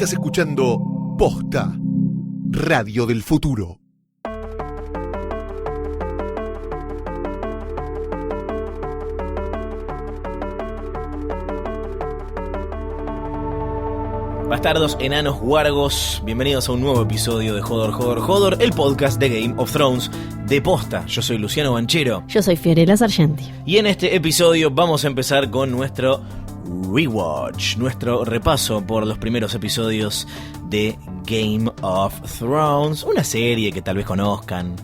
Estás escuchando Posta, Radio del Futuro. Bastardos, enanos, guargos, bienvenidos a un nuevo episodio de Jodor, el podcast de Game of Thrones de Posta. Yo soy Luciano Banchero. Yo soy Fiorella Sargenti. Y en este episodio vamos a empezar con nuestro rewatch, nuestro repaso por los primeros episodios de Game of Thrones, una serie que tal vez conozcan.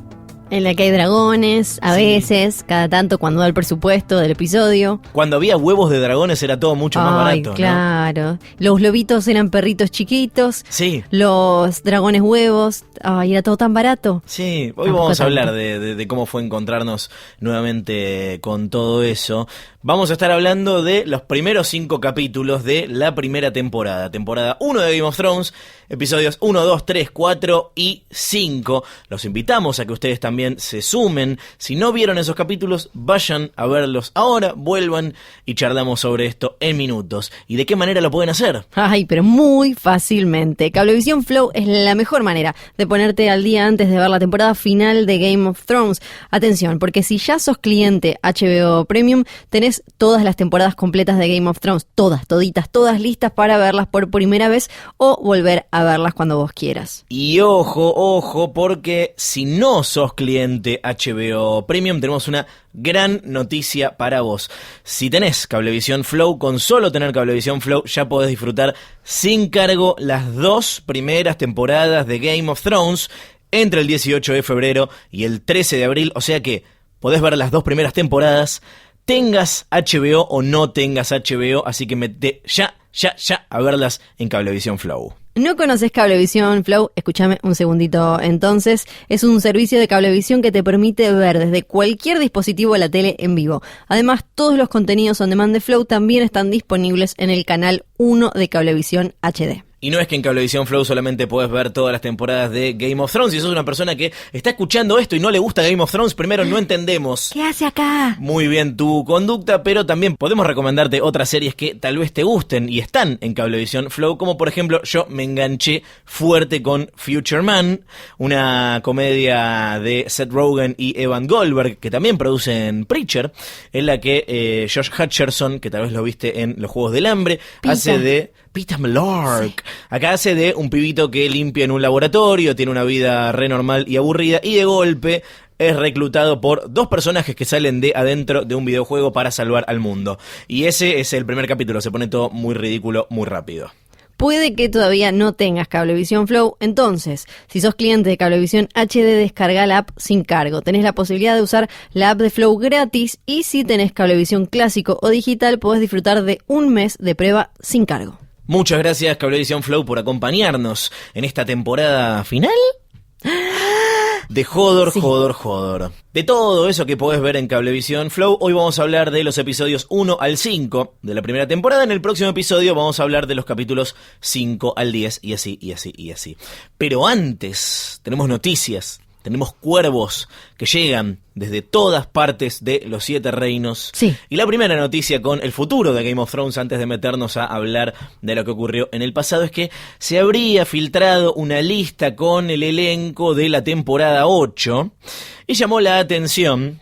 En la que hay dragones, a veces, cada tanto cuando da el presupuesto del episodio. Cuando había huevos de dragones era todo mucho más barato, claro. ¿no? Los lobitos eran perritos chiquitos. Sí. Los dragones huevos. Ay, era todo tan barato. Sí, hoy vamos a hablar de cómo fue encontrarnos nuevamente con todo eso. Vamos a estar hablando de los primeros 5 capítulos de la primera temporada. Temporada 1 de Game of Thrones, episodios 1, 2, 3, 4 y 5. Los invitamos a que ustedes también se sumen. Si no vieron esos capítulos, vayan a verlos ahora, vuelvan y charlamos sobre esto en minutos. ¿Y de qué manera lo pueden hacer? Ay, pero muy fácilmente. Cablevisión Flow es la mejor manera de ponerte al día antes de ver la temporada final de Game of Thrones. Atención, porque si ya sos cliente HBO Premium, tenés todas las temporadas completas de Game of Thrones, toditas, todas listas para verlas por primera vez o volver a verlas cuando vos quieras. Y ojo, porque si no sos cliente HBO Premium, tenemos una gran noticia para vos. Si tenés Cablevisión Flow, con solo tener Cablevisión Flow ya podés disfrutar sin cargo las 2 primeras temporadas de Game of Thrones entre el 18 de febrero y el 13 de abril, o sea que podés ver las 2 primeras temporadas, tengas HBO o no tengas HBO, así que mete ya a verlas en Cablevisión Flow. ¿No conoces Cablevisión Flow? Escúchame un segundito entonces. Es un servicio de cablevisión que te permite ver desde cualquier dispositivo la tele en vivo. Además, todos los contenidos on demand de Flow también están disponibles en el canal 1 de Cablevisión HD. Y no es que en Cablevisión Flow solamente podés ver todas las temporadas de Game of Thrones. Si sos una persona que está escuchando esto y no le gusta Game of Thrones, primero no entendemos ¿qué hace acá? Muy bien tu conducta, pero también podemos recomendarte otras series que tal vez te gusten y están en Cablevisión Flow, como por ejemplo yo me enganché fuerte con Future Man, una comedia de Seth Rogen y Evan Goldberg, que también producen Preacher, en la que Josh Hutcherson, que tal vez lo viste en Los Juegos del Hambre, hace de Peeta Mellark. Sí. Acá hace de un pibito que limpia en un laboratorio, tiene una vida re normal y aburrida, y de golpe es reclutado por 2 personajes que salen de adentro de un videojuego para salvar al mundo. Y ese es el primer capítulo, se pone todo muy ridículo, muy rápido. Puede que todavía no tengas Cablevisión Flow, entonces, si sos cliente de Cablevisión HD, descarga la app sin cargo. Tenés la posibilidad de usar la app de Flow gratis, y si tenés Cablevisión clásico o digital, podés disfrutar de un mes de prueba sin cargo. Muchas gracias Cablevisión Flow por acompañarnos en esta temporada final de Jodor. De todo eso que podés ver en Cablevisión Flow, hoy vamos a hablar de los episodios 1 al 5 de la primera temporada. En el próximo episodio vamos a hablar de los capítulos 5 al 10 y así. Pero antes tenemos noticias. Tenemos cuervos que llegan desde todas partes de los 7 reinos. Sí. Y la primera noticia con el futuro de Game of Thrones, antes de meternos a hablar de lo que ocurrió en el pasado, es que se habría filtrado una lista con el elenco de la temporada 8 y llamaron la atención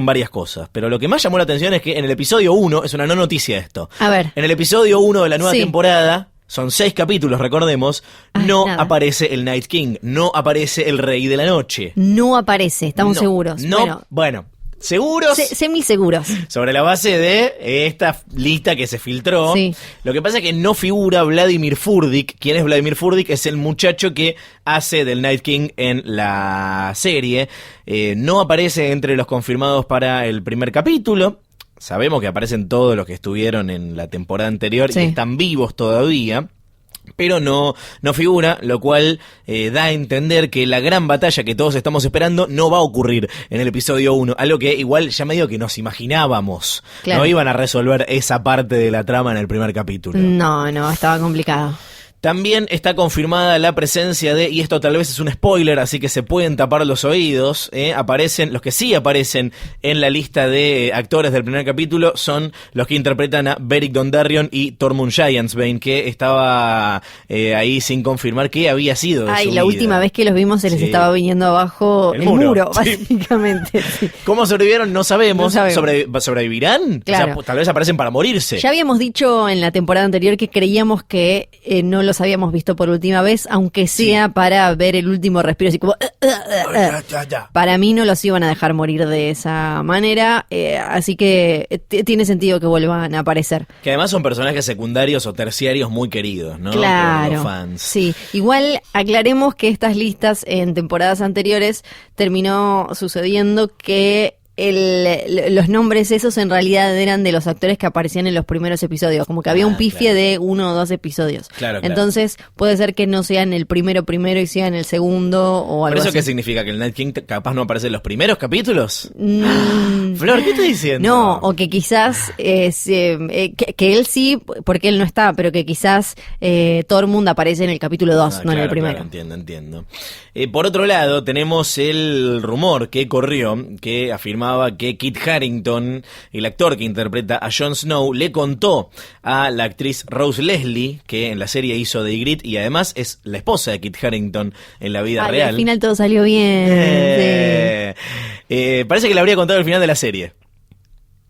varias cosas, pero lo que más llamó la atención es que en el episodio 1, es una no noticia esto. A ver. En el episodio 1 de la nueva temporada, son 6 capítulos, recordemos, aparece el Night King, no aparece el Rey de la Noche. No aparece, estamos seguros. Bueno, ¿seguros? Semiseguros. Sobre la base de esta lista que se filtró. Sí. Lo que pasa es que no figura Vladimir Furdik. ¿Quién es Vladimir Furdik? Es el muchacho que hace del Night King en la serie. No aparece entre los confirmados para el primer capítulo. Sabemos que aparecen todos los que estuvieron en la temporada anterior y están vivos todavía, pero no figura, lo cual da a entender que la gran batalla que todos estamos esperando no va a ocurrir en el episodio 1, algo que igual ya medio que nos imaginábamos. Claro. No iban a resolver esa parte de la trama en el primer capítulo. No, estaba complicado. También está confirmada la presencia de, y esto tal vez es un spoiler, así que se pueden tapar los oídos, aparecen, los que sí aparecen en la lista de actores del primer capítulo son los que interpretan a Beric Dondarrion y Tormund Giantsbane, que estaba ahí sin confirmar qué había sido de su la vida. última vez que los vimos se les estaba viniendo abajo el muro, básicamente. Sí. ¿Cómo sobrevivieron? No sabemos. ¿Sobrevivirán? Claro. O sea, tal vez aparecen para morirse. Ya habíamos dicho en la temporada anterior que creíamos que no los habíamos visto por última vez, aunque sea para ver el último respiro, así como... Ya. Para mí no los iban a dejar morir de esa manera, así que tiene sentido que vuelvan a aparecer. Que además son personajes secundarios o terciarios muy queridos, ¿no? Claro, por los fans. Sí. Igual aclaremos que estas listas en temporadas anteriores terminó sucediendo que los nombres esos en realidad eran de los actores que aparecían en los primeros episodios, como que había un pifie de 1 o 2 episodios. Claro. Entonces puede ser que no sea en el primero y sea en el segundo o algo ¿Pero eso así. qué significa? ¿Que el Night King capaz no aparece en los primeros capítulos? Flor, ¿qué estás diciendo? No, o que quizás que él sí, porque él no está, pero que quizás Tormund aparece en el capítulo 2, no en el primero. Claro, entiendo. Por otro lado, tenemos el rumor que corrió, que afirmaba que Kit Harington, el actor que interpreta a Jon Snow, le contó a la actriz Rose Leslie, que en la serie hizo de Ygritte y además es la esposa de Kit Harington en la vida real. Al final todo salió bien. Parece que le habría contado el final de la serie.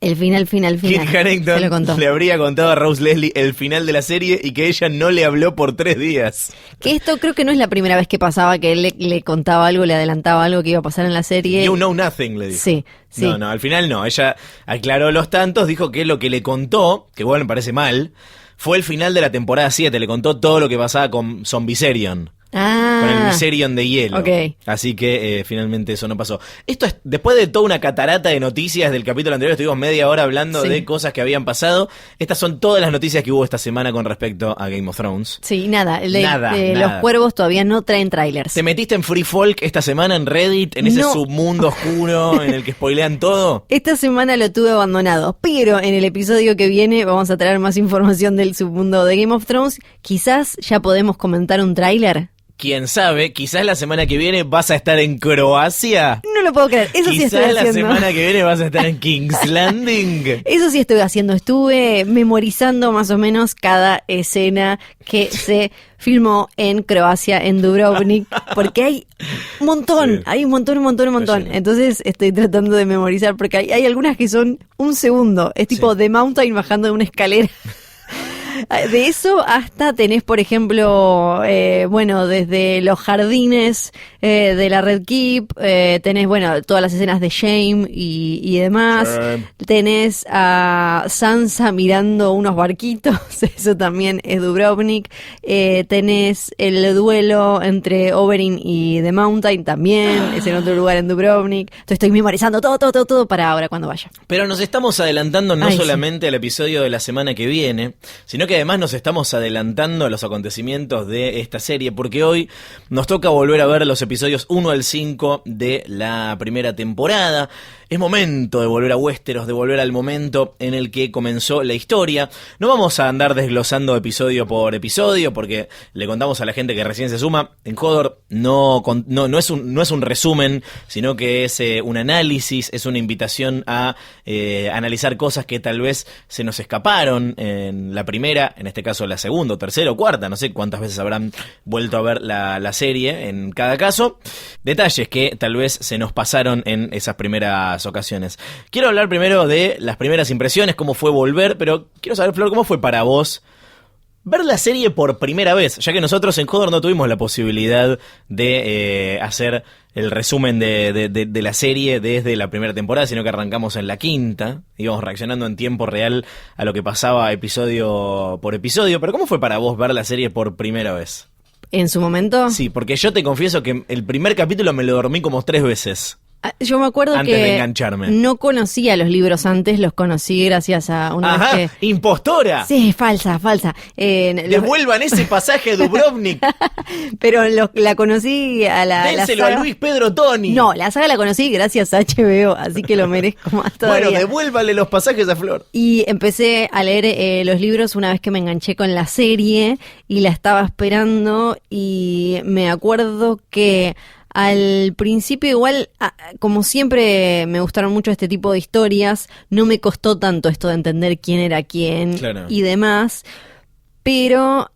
El final. Kit Harington se lo contó. le habría contado a Rose Leslie el final de la serie y que ella no le habló por 3 días. Que esto creo que no es la primera vez que pasaba, que él le contaba algo, le adelantaba algo que iba a pasar en la serie. You know nothing, le dijo. Sí. No, al final no. Ella aclaró los tantos, dijo que lo que le contó, que igual me parece mal, fue el final de la temporada 7. Le contó todo lo que pasaba con Zombicerion. Con el Viserion de hielo. Okay. Así que finalmente eso no pasó. Esto es, después de toda una catarata de noticias del capítulo anterior, estuvimos media hora hablando de cosas que habían pasado. Estas son todas las noticias que hubo esta semana con respecto a Game of Thrones. Sí, nada. Nada. Los cuervos todavía no traen trailers. ¿Te metiste en Free Folk esta semana en Reddit, en ese submundo oscuro en el que spoilean todo? Esta semana lo tuve abandonado, pero en el episodio que viene vamos a traer más información del submundo de Game of Thrones. Quizás ya podemos comentar un tráiler. Quién sabe, quizás la semana que viene vas a estar en Croacia. No lo puedo creer, eso sí estoy haciendo. Quizás la semana que viene vas a estar en King's Landing. Eso sí estoy haciendo, estuve memorizando más o menos cada escena que se filmó en Croacia, en Dubrovnik, porque hay un montón, hay un montón. Entonces estoy tratando de memorizar, porque hay algunas que son un segundo, es tipo The Mountain bajando de una escalera. De eso hasta tenés, por ejemplo, desde los jardines de la Red Keep, tenés, todas las escenas de Shame y demás. Tenés a Sansa mirando unos barquitos, eso también es Dubrovnik. Tenés el duelo entre Oberyn y The Mountain, también es en otro lugar en Dubrovnik. Entonces estoy memorizando todo para ahora cuando vaya. Pero nos estamos adelantando no solamente al episodio de la semana que viene, sino que además nos estamos adelantando a los acontecimientos de esta serie, porque hoy nos toca volver a ver los episodios 1 al 5 de la primera temporada. Es momento de volver a Westeros, de volver al momento en el que comenzó la historia. No vamos a andar desglosando episodio por episodio, porque le contamos a la gente que recién se suma, en Hodor no es un resumen, sino que es un análisis, es una invitación a analizar cosas que tal vez se nos escaparon en la primera, en este caso la segunda, o tercera o cuarta, no sé cuántas veces habrán vuelto a ver la serie en cada caso. Detalles que tal vez se nos pasaron en esas primeras ocasiones. Quiero hablar primero de las primeras impresiones, cómo fue volver, pero quiero saber, Flor, ¿cómo fue para vos ver la serie por primera vez? Ya que nosotros en Hodor no tuvimos la posibilidad de hacer el resumen de la serie desde la primera temporada, sino que arrancamos en la quinta, íbamos reaccionando en tiempo real a lo que pasaba episodio por episodio. Pero ¿cómo fue para vos ver la serie por primera vez? ¿En su momento? Sí, porque yo te confieso que el primer capítulo me lo dormí como 3 veces. Yo me acuerdo antes que de engancharme. no conocía los libros antes, los conocí gracias a una Ajá, vez que... impostora. Sí, falsa. Devuelvan ese pasaje de Dubrovnik. Pero la conocí a la Dénselo saga. a Luis Pedro Toni. No, la saga la conocí gracias a HBO, así que lo merezco más todavía. Bueno, devuélvale los pasajes a Flor. Y empecé a leer los libros una vez que me enganché con la serie y la estaba esperando y me acuerdo que al principio igual, como siempre me gustaron mucho este tipo de historias, no me costó tanto esto de entender quién era quién Claro. y demás, pero...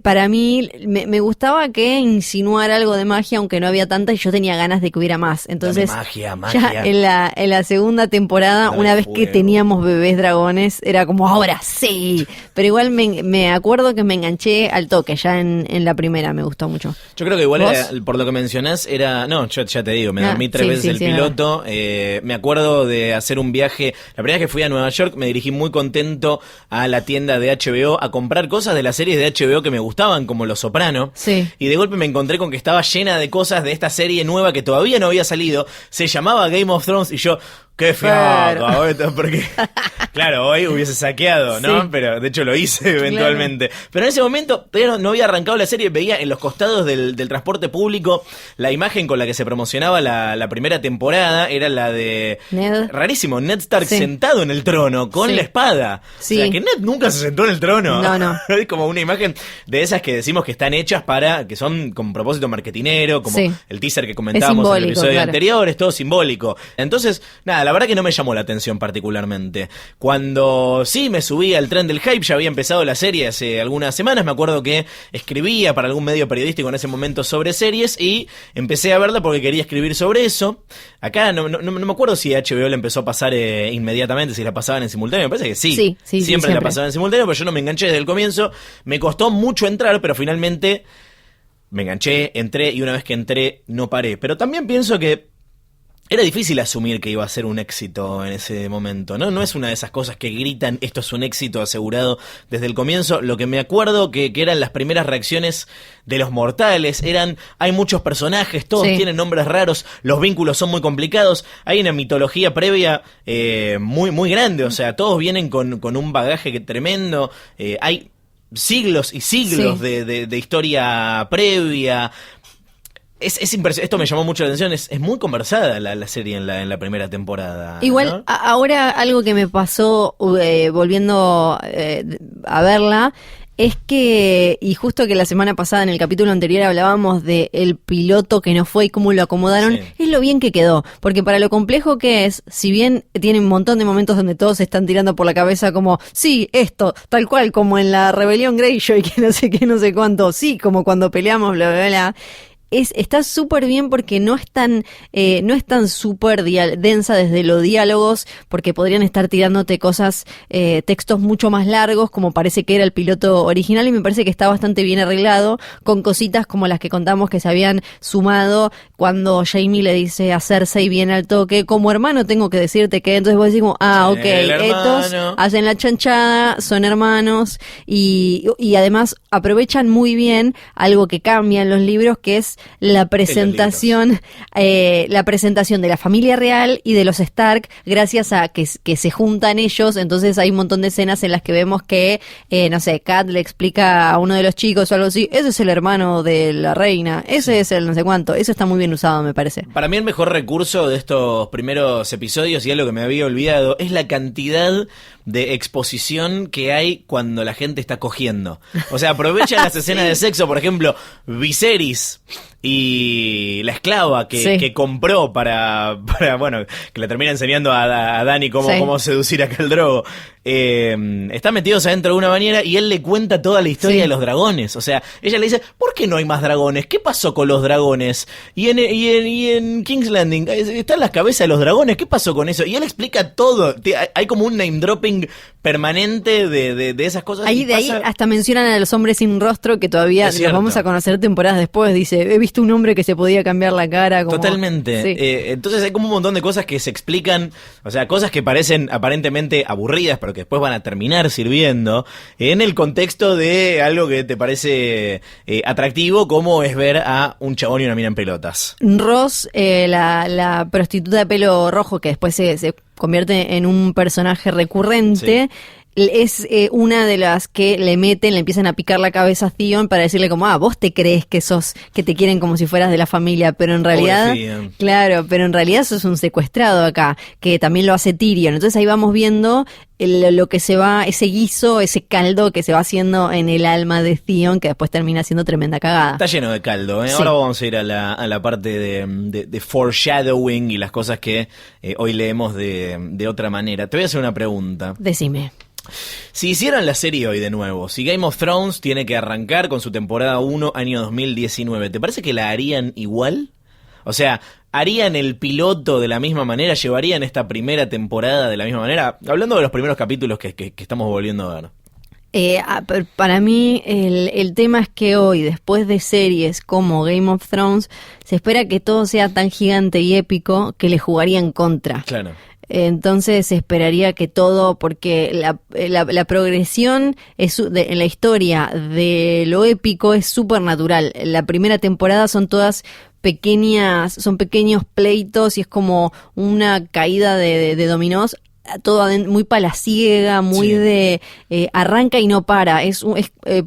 para mí me gustaba que insinuara algo de magia, aunque no había tanta y yo tenía ganas de que hubiera más. Entonces, Dame magia. ya en la segunda temporada, Dame una vez que fuego. teníamos bebés dragones, era como, ahora sí. Pero igual me acuerdo que me enganché al toque, ya en la primera me gustó mucho. Yo creo que igual ¿Vos? por lo que mencionás era... No, yo ya te digo, me dormí 3 sí, veces sí, el sí, piloto. Me acuerdo de hacer un viaje. La primera vez que fui a Nueva York me dirigí muy contento a la tienda de HBO a comprar cosas de las series de HBO que me gustaban, como Los Soprano. Sí. Y de golpe me encontré con que estaba llena de cosas de esta serie nueva que todavía no había salido. Se llamaba Game of Thrones y yo... ¡Qué fiaca! Porque, claro, hoy hubiese saqueado, ¿no? Sí. Pero de hecho lo hice eventualmente. Pero en ese momento todavía no había arrancado la serie. Veía en los costados del transporte público la imagen con la que se promocionaba la primera temporada. Era la de... Ned. Rarísimo, Ned Stark Sí. sentado en el trono con Sí. la espada. Sí. O sea, que Ned nunca se sentó en el trono. No. Es como una imagen de esas que decimos que están hechas que son con propósito marketinero, como Sí. el teaser que comentábamos en el simbólico, episodio claro. anterior, es todo simbólico. Entonces, nada, la verdad que no me llamó la atención particularmente. Cuando sí me subí al tren del hype, ya había empezado la serie hace algunas semanas, me acuerdo que escribía para algún medio periodístico en ese momento sobre series y empecé a verla porque quería escribir sobre eso. Acá no me acuerdo si HBO la empezó a pasar inmediatamente, si la pasaban en simultáneo, me parece que sí. Sí, siempre la pasaban en simultáneo, pero yo no me enganché desde el comienzo. Me costó mucho entrar, pero finalmente me enganché, entré y una vez que entré no paré. Pero también pienso que era difícil asumir que iba a ser un éxito en ese momento, ¿no? No es una de esas cosas que gritan, esto es un éxito asegurado desde el comienzo. Lo que me acuerdo que eran las primeras reacciones de los mortales, hay muchos personajes, todos Sí. tienen nombres raros, los vínculos son muy complicados, hay una mitología previa muy, muy grande, o sea, todos vienen con un bagaje tremendo, hay siglos y siglos Sí. de historia previa. Es impresionante, esto me llamó mucho la atención, es muy conversada la serie en la primera temporada. Igual, ¿no? ahora algo que me pasó volviendo a verla es que, y justo que la semana pasada en el capítulo anterior hablábamos de el piloto que no fue y cómo lo acomodaron, Sí. es lo bien que quedó, porque para lo complejo que es, si bien tiene un montón de momentos donde todos se están tirando por la cabeza como, sí, esto, tal cual como en la rebelión Greyjoy, que no sé qué, no sé cuánto, sí, como cuando peleamos, bla, bla, bla. Está súper bien porque no es tan súper densa desde los diálogos, porque podrían estar tirándote cosas, textos mucho más largos, como parece que era el piloto original, y me parece que está bastante bien arreglado, con cositas como las que contamos que se habían sumado cuando Jaime le dice a Cersei bien al toque, como hermano tengo que decirte que, entonces vos decís como, ok, El hermano. estos hacen la chanchada, son hermanos, y además aprovechan muy bien algo que cambia en los libros, que es la presentación de la familia real y de los Stark, gracias a que se juntan ellos. Entonces hay un montón de escenas en las que vemos que, no sé, Kat le explica a uno de los chicos o algo así, ese es el hermano de la reina, ese es el no sé cuánto. Eso está muy bien usado, me parece. Para mí el mejor recurso de estos primeros episodios, y algo que me había olvidado, es la cantidad de exposición que hay cuando la gente está cogiendo. O sea, aprovechan las escenas de sexo, por ejemplo, Viserys y la esclava que compró para bueno, que le termina enseñando a Dani cómo seducir a Khal Drogo. Están metidos adentro de una bañera y él le cuenta toda la historia de los dragones. O sea, ella le dice, ¿por qué no hay más dragones? ¿Qué pasó con los dragones? Y en King's Landing están las cabezas de los dragones, ¿qué pasó con eso? Y él explica todo. Hay como un name dropping foreshadowing permanente de esas cosas. Ahí hasta mencionan a los hombres sin rostro que todavía los vamos a conocer temporadas después. Dice, he visto un hombre que se podía cambiar la cara. Como... Totalmente. Sí. Entonces hay como un montón de cosas que se explican, o sea, cosas que parecen aparentemente aburridas, pero que después van a terminar sirviendo en el contexto de algo que te parece atractivo, como es ver a un chabón y una mina en pelotas. Ross, la prostituta de pelo rojo, que después se convierte en un personaje recurrente, es una de las que le empiezan a picar la cabeza a Theon para decirle como, vos te crees que te quieren como si fueras de la familia, pero en realidad, claro, pero en realidad sos un secuestrado acá, que también lo hace Tyrion. Entonces ahí vamos viendo lo que se va, ese guiso, ese caldo que se va haciendo en el alma de Theon, que después termina siendo tremenda cagada. Está lleno de caldo, ¿eh? Sí. Ahora vamos a ir a la parte de foreshadowing y las cosas que hoy leemos de otra manera. Te voy a hacer una pregunta. Decime. Si hicieran la serie hoy de nuevo, si Game of Thrones tiene que arrancar con su temporada 1, año 2019, ¿te parece que la harían igual? O sea, ¿harían el piloto de la misma manera? ¿Llevarían esta primera temporada de la misma manera? Hablando de los primeros capítulos que estamos volviendo a ver. Para mí el tema es que hoy, después de series como Game of Thrones, se espera que todo sea tan gigante y épico que le jugaría en contra. Claro. Entonces esperaría que todo, porque la progresión en la historia de lo épico es súper natural. La primera temporada son todas son pequeños pleitos y es como una caída de dominós. Todo muy palaciega, muy de arranca y no para, es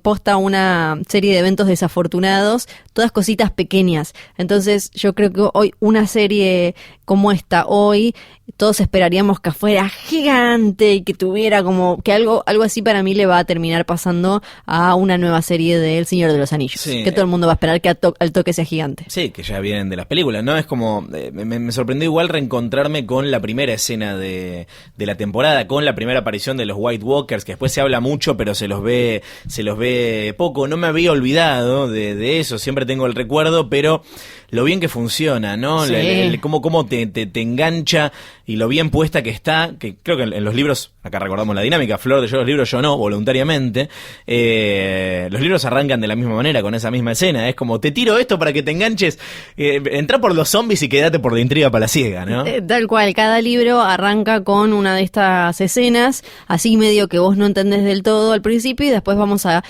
posta una serie de eventos desafortunados, todas cositas pequeñas. Entonces yo creo que hoy una serie como esta, hoy todos esperaríamos que fuera gigante y que tuviera como que algo así. Para mí le va a terminar pasando a una nueva serie de El Señor de los Anillos, que todo el mundo va a esperar que al toque sea gigante. Sí, que ya vienen de las películas, ¿no? Es como me sorprendió igual reencontrarme con la primera escena de la temporada, con la primera aparición de los White Walkers, que después se habla mucho pero se los ve poco. No me había olvidado de eso, siempre tengo el recuerdo, pero lo bien que funciona, ¿no? Sí. Cómo te engancha y lo bien puesta que está, que creo que en los libros, acá recordamos la dinámica, Flor leyó los libros, yo no, voluntariamente, los libros arrancan de la misma manera, con esa misma escena, es como, te tiro esto para que te enganches, entrá por los zombies y quedate por la intriga palaciega, ¿no? Tal cual, cada libro arranca con una de estas escenas, así medio que vos no entendés del todo al principio, y después vamos a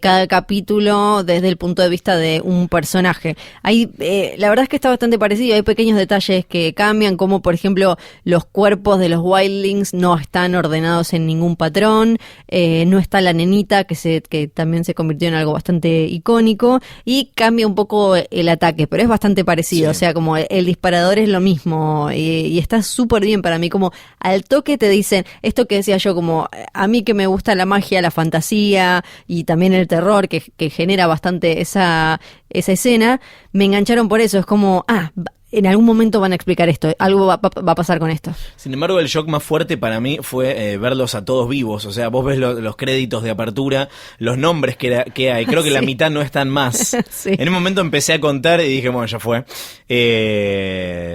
cada capítulo desde el punto de vista de un personaje. Hay, la verdad es que está bastante parecido, hay pequeños detalles que cambian, como por ejemplo los cuerpos de los wildlings no están ordenados en ningún patrón, no está la nenita que también se convirtió en algo bastante icónico, y cambia un poco el ataque, pero es bastante parecido, sí. O sea, como el disparador es lo mismo, y está súper bien para mí, como al toque te dicen, esto que decía yo, como a mí que me gusta la magia, la fantasía y también el terror que genera bastante esa escena, me engancharon por eso, es como, en algún momento van a explicar esto, algo va a pasar con esto. Sin embargo, el shock más fuerte para mí fue verlos a todos vivos. O sea, vos ves los créditos de apertura, los nombres que hay. Creo que la mitad no están más. Sí. En un momento empecé a contar y dije, bueno, ya fue.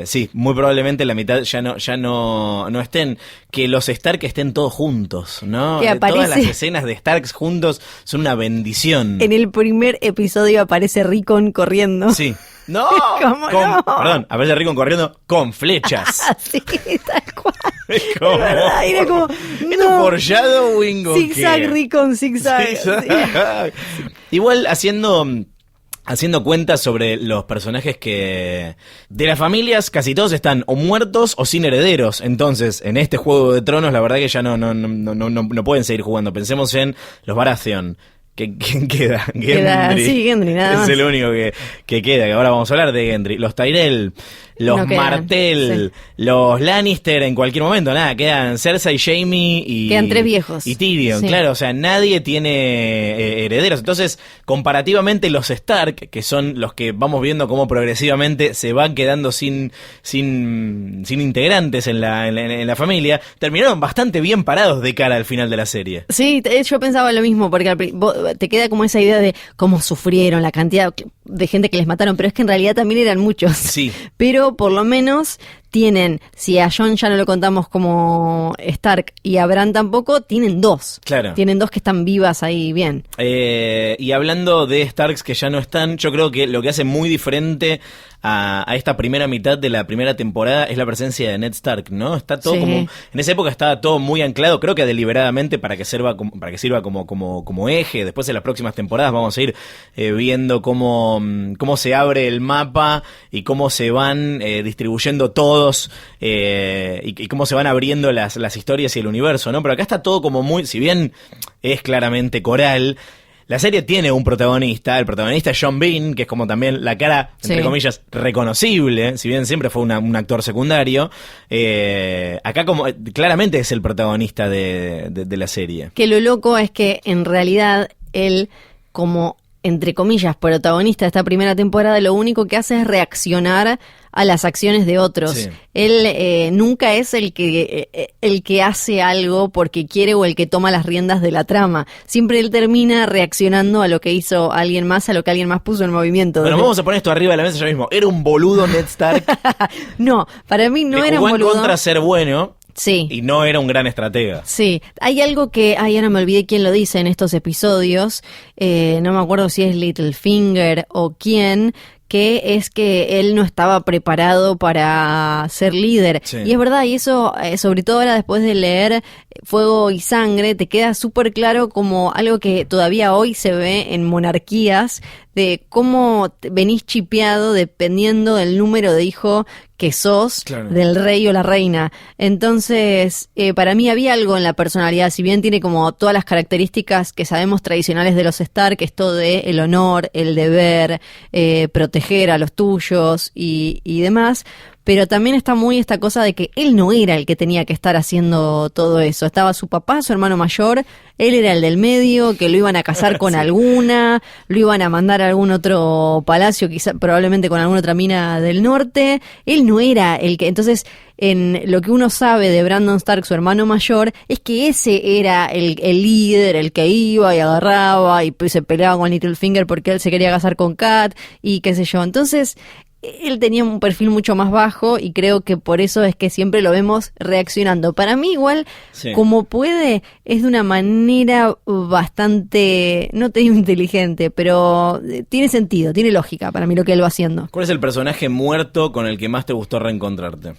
Sí, muy probablemente la mitad ya no estén. Que los Stark estén todos juntos, ¿no? Todas las escenas de Starks juntos son una bendición. En el primer episodio aparece Rickon corriendo. Sí. No, no? Perdón, aparece Rickon corriendo con flechas. Sí, tal cual. ¿Cómo? Verdad, era como, ¿Esto foreshadowing o qué? Zigzag, Rickon, zigzag. Sí. Igual haciendo cuentas sobre los personajes que de las familias casi todos están o muertos o sin herederos. Entonces, en este Juego de Tronos, la verdad que ya no pueden seguir jugando. Pensemos en los Baratheon. ¿Quién queda? Gendry. Sí, Gendry, nada más. Es el único que queda, que ahora vamos a hablar de Gendry. Los Tyrell, los Martell, sí. Los Lannister en cualquier momento, nada, quedan Cersei, Jaime y... Quedan 3 viejos. Y Tyrion, sí. Claro, o sea, nadie tiene herederos. Entonces, comparativamente los Stark, que son los que vamos viendo cómo progresivamente se van quedando sin integrantes en la familia, terminaron bastante bien parados de cara al final de la serie. Sí, yo pensaba lo mismo, porque te queda como esa idea de cómo sufrieron, la cantidad de gente que les mataron, pero es que en realidad también eran muchos. Sí. Pero por lo menos tienen, si a Jon ya no lo contamos como Stark y a Bran tampoco, tienen 2. Claro. Tienen 2 que están vivas ahí bien. Y hablando de Starks que ya no están, yo creo que lo que hace muy diferente a esta primera mitad de la primera temporada es la presencia de Ned Stark, ¿no? Está todo como... En esa época estaba todo muy anclado, creo que deliberadamente para que sirva como eje. Después en las próximas temporadas vamos a ir viendo cómo se abre el mapa y cómo se van distribuyendo todos y cómo se van abriendo las historias y el universo, ¿no? Pero acá está todo como muy... Si bien es claramente coral... La serie tiene un protagonista, el protagonista es Sean Bean, que es como también la cara, entre comillas, reconocible, si bien siempre fue un actor secundario. Acá como claramente es el protagonista de la serie. Que lo loco es que en realidad él, como entre comillas, protagonista de esta primera temporada, lo único que hace es reaccionar a las acciones de otros. Sí. Él nunca es el que hace algo porque quiere o el que toma las riendas de la trama. Siempre él termina reaccionando a lo que hizo alguien más, a lo que alguien más puso en movimiento. Bueno, vamos a poner esto arriba de la mesa ya mismo. ¿Era un boludo Ned Stark? No, para mí no era un boludo. Jugó en contra ser bueno. Sí. Y no era un gran estratega. Sí. Hay algo que... ahora me olvidé quién lo dice en estos episodios. No me acuerdo si es Littlefinger o quién... que es que él no estaba preparado para ser líder. Sí. Y es verdad, y eso, sobre todo ahora después de leer Fuego y Sangre, te queda súper claro como algo que todavía hoy se ve en monarquías, de cómo venís chipeado dependiendo del número de hijo que sos, claro, del rey o la reina. Entonces, para mí había algo en la personalidad, si bien tiene como todas las características que sabemos tradicionales de los Stark, esto de el honor, el deber, proteger a los tuyos y demás, pero también está muy esta cosa de que él no era el que tenía que estar haciendo todo eso. Estaba su papá, su hermano mayor, él era el del medio, que lo iban a casar con alguna, lo iban a mandar a algún otro palacio, quizá probablemente con alguna otra mina del norte. Él no era el que... Entonces, en lo que uno sabe de Brandon Stark, su hermano mayor, es que ese era el líder, el que iba y agarraba y se peleaba con Littlefinger porque él se quería casar con Kat y qué sé yo. Entonces... él tenía un perfil mucho más bajo y creo que por eso es que siempre lo vemos reaccionando. Para mí igual, sí, como puede, es de una manera bastante, no te digo inteligente, pero tiene sentido, tiene lógica para mí lo que él va haciendo. ¿Cuál es el personaje muerto con el que más te gustó reencontrarte?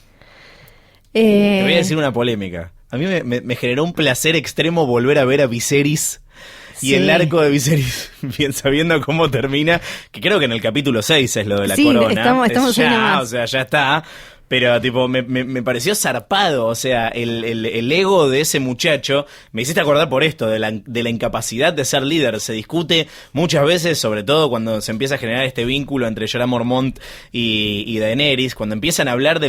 Te voy a decir una polémica. A mí me generó un placer extremo volver a ver a Viserys. Y sí, el arco de Viserys, bien sabiendo cómo termina, que creo que en el capítulo 6 es lo de la corona. Estamos ya, o sea, ya está. Pero, tipo, me pareció zarpado, o sea, el ego de ese muchacho, me hiciste acordar por esto, de la incapacidad de ser líder. Se discute muchas veces, sobre todo cuando se empieza a generar este vínculo entre Jorah Mormont y Daenerys, cuando empiezan a hablar de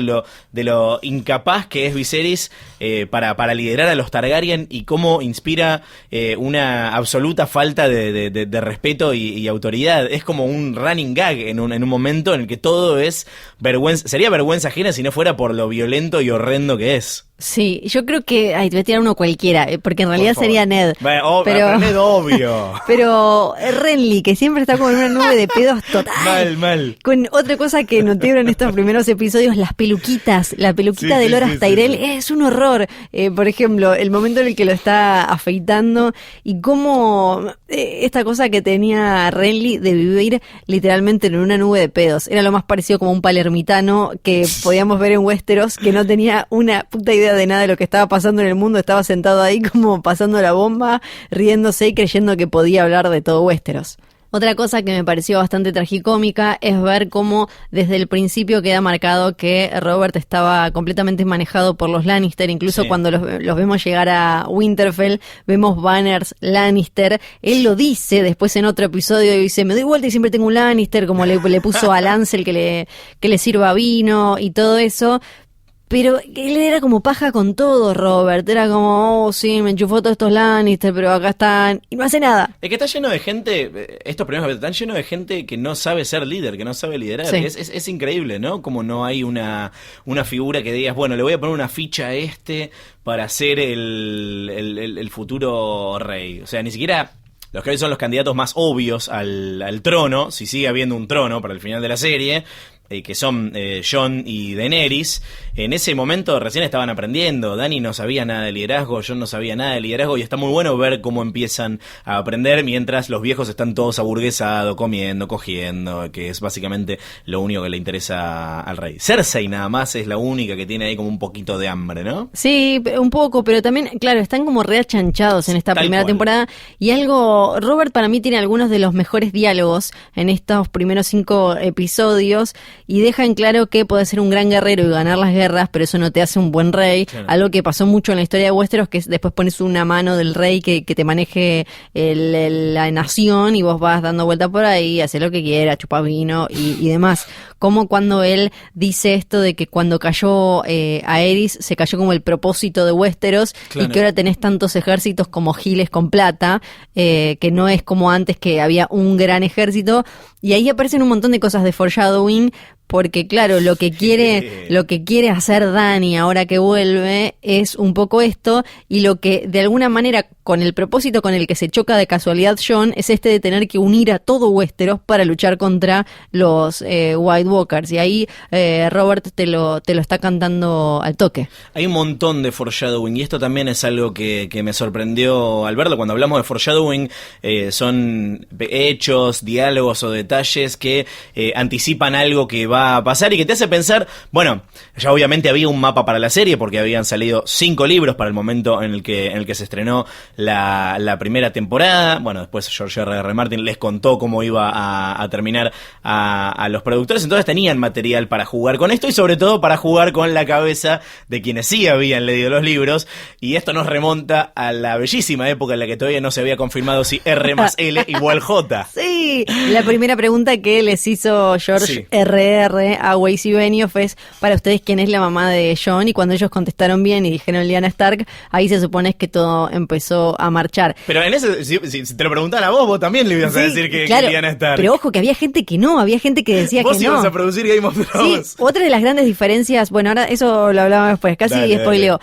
lo incapaz que es Viserys para liderar a los Targaryen y cómo inspira una absoluta falta de respeto y autoridad. Es como un running gag en un momento en el que todo es vergüenza, sería vergüenza ajena si no fuera por lo violento y horrendo que es. Sí, yo creo que... te voy a tirar uno cualquiera, porque en realidad sería Ned. Pero Ned, obvio. Pero Renly, que siempre está como en una nube de pedos total. Mal. Con otra cosa que noté en estos primeros episodios, las peluquitas. La peluquita de Loras Tyrell es un horror. Por ejemplo, el momento en el que lo está afeitando y cómo esta cosa que tenía Renly de vivir literalmente en una nube de pedos. Era lo más parecido como un palermitano que podíamos ver en Westeros, que no tenía una puta idea de nada de lo que estaba pasando en el mundo, estaba sentado ahí como pasando la bomba, riéndose y creyendo que podía hablar de todo Westeros. Otra cosa que me pareció bastante tragicómica es ver cómo desde el principio queda marcado que Robert estaba completamente manejado por los Lannister, incluso cuando los vemos llegar a Winterfell, vemos banners Lannister, él lo dice después en otro episodio y dice, me doy vuelta y siempre tengo un Lannister, como le puso a Lancel que le sirva vino y todo eso. Pero él era como paja con todo, Robert. Era como, sí, me enchufó todos estos Lannister, pero acá están... y no hace nada. Es que está lleno de gente, estos primeros están llenos de gente que no sabe ser líder, que no sabe liderar. Sí. Es increíble, ¿no? Como no hay una figura que digas, bueno, le voy a poner una ficha a este para ser el futuro rey. O sea, ni siquiera... los que hoy son los candidatos más obvios al trono, si sigue habiendo un trono para el final de la serie... que son Jon y Daenerys, en ese momento recién estaban aprendiendo. Dany no sabía nada de liderazgo, Jon no sabía nada de liderazgo, y está muy bueno ver cómo empiezan a aprender mientras los viejos están todos aburguesados, comiendo, cogiendo, que es básicamente lo único que le interesa al rey. Cersei nada más es la única que tiene ahí como un poquito de hambre, ¿no? Sí, un poco, pero también, claro, están como reachanchados en esta primera temporada, y algo, Robert para mí tiene algunos de los mejores diálogos en estos primeros 5 episodios, y deja en claro que puede ser un gran guerrero y ganar las guerras, pero eso no te hace un buen rey. Claro. Algo que pasó mucho en la historia de Westeros, que es después pones una mano del rey que te maneje la nación, y vos vas dando vuelta por ahí, haces lo que quiera, chupa vino y demás. Como cuando él dice esto de que cuando cayó Aerys, se cayó como el propósito de Westeros, claro, y que ahora tenés tantos ejércitos como giles con plata, que no es como antes que había un gran ejército, y ahí aparecen un montón de cosas de foreshadowing, porque claro, lo que quiere hacer Dany ahora que vuelve es un poco esto, y lo que de alguna manera, con el propósito con el que se choca de casualidad Jon, es este de tener que unir a todo Westeros para luchar contra los White Walkers, y ahí Robert te lo está cantando al toque. Hay un montón de foreshadowing, y esto también es algo que me sorprendió al verlo. Cuando hablamos de foreshadowing, son hechos, diálogos o detalles que anticipan algo que va a pasar y que te hace pensar, bueno, ya obviamente había un mapa para la serie porque habían salido 5 libros para el momento en el que se estrenó la primera temporada. Bueno, después George R.R. Martin les contó cómo iba a terminar a los productores, entonces tenían material para jugar con esto, y sobre todo para jugar con la cabeza de quienes sí habían leído los libros, y esto nos remonta a la bellísima época en la que todavía no se había confirmado si R más L igual J. Sí, la primera pregunta que les hizo George R.R. a Weiss y Benioff es, para ustedes, ¿quién es la mamá de Jon? Y cuando ellos contestaron bien y dijeron Lyanna Stark, ahí se supone que todo empezó a marchar. Pero en ese, si te lo preguntaban a vos también le ibas a decir que Lyanna Stark. Pero ojo, que había gente que no, había gente que decía vos que no. Vos ibas a producir Game of Thrones. Sí, otra de las grandes diferencias, bueno, ahora eso lo hablamos después, casi spoileo.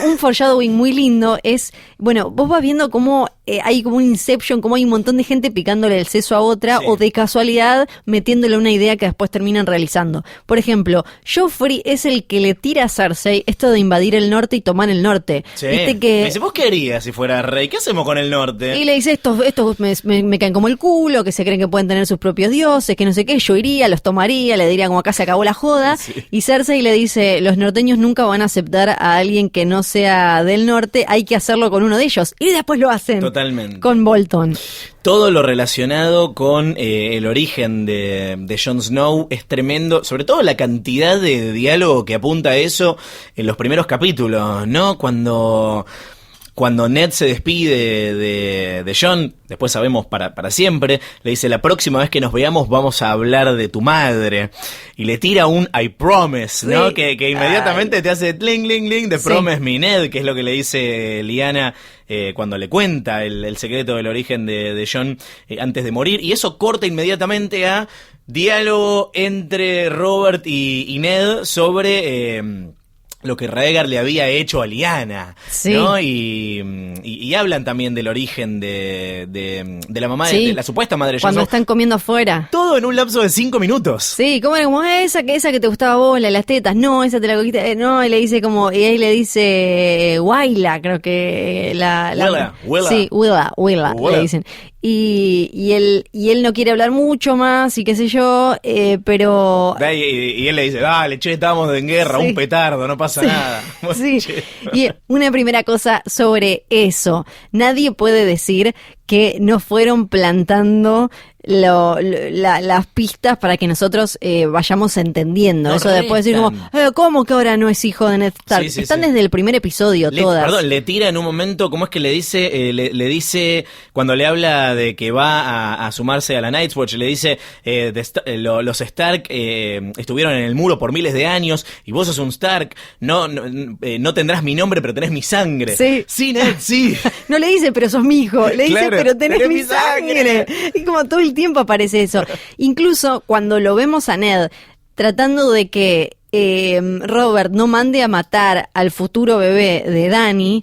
Un foreshadowing muy lindo es, bueno, vos vas viendo cómo hay como un Inception, como hay un montón de gente picándole el seso a otra, o de casualidad metiéndole una idea que después terminan realizando. Por ejemplo, Joffrey es el que le tira a Cersei esto de invadir el norte y tomar el norte. Sí. ¿Viste que... Me dice, ¿vos qué harías si fuera rey? ¿Qué hacemos con el norte? Y le dice, estos me caen como el culo, que se creen que pueden tener sus propios dioses, que no sé qué, yo iría, los tomaría, le diría como acá se acabó la joda. Sí. Y Cersei le dice, los norteños nunca van a aceptar a alguien que no sea del norte, hay que hacerlo con uno de ellos. Y después lo hacen. Totalmente. Con Bolton. Todo lo relacionado con el origen de Jon Snow es tremendo, sobre todo la cantidad de diálogo que apunta a eso en los primeros capítulos, ¿no? Cuando Ned se despide de Jon, después sabemos para siempre, le dice, la próxima vez que nos veamos vamos a hablar de tu madre. Y le tira un I promise, ¿no? Sí. Que inmediatamente te hace tling, tling, tling, de promise me Ned, que es lo que le dice Lyanna cuando le cuenta el secreto del origen de Jon antes de morir. Y eso corta inmediatamente a diálogo entre Robert y Ned sobre... lo que Rhaegar le había hecho a Lyanna, sí, ¿no? Y hablan también del origen de la mamá, de la supuesta madre de Jon Snow. Cuando están comiendo afuera. Todo en un lapso de 5 minutos. Sí, como esa que te gustaba a vos, las tetas, no, esa te la cogiste, no, y le dice y ahí le dice Wylla, creo que Wylla. Sí, Wylla, le dicen. Y él no quiere hablar mucho más y qué sé yo, pero... Y él le dice, dale, che, estábamos en guerra, un petardo, no pasa nada. Sí. Y una primera cosa sobre eso, nadie puede decir que no fueron plantando las pistas para que nosotros vayamos entendiendo. Eso de después decir como, ¿cómo que ahora no es hijo de Ned Stark? Sí, Están desde el primer episodio todas. Le tira en un momento, ¿cómo es que le dice? Le dice, cuando le habla de que va a sumarse a la Night's Watch, le dice, los Stark estuvieron en el muro por miles de años y vos sos un Stark, no tendrás mi nombre, pero tenés mi sangre. Sí, Ned, sí. No le dice, pero sos mi hijo. Le dice, pero tenés mi sangre. Y como todo el tiempo aparece eso. Incluso cuando lo vemos a Ned tratando de que Robert no mande a matar al futuro bebé de Dany,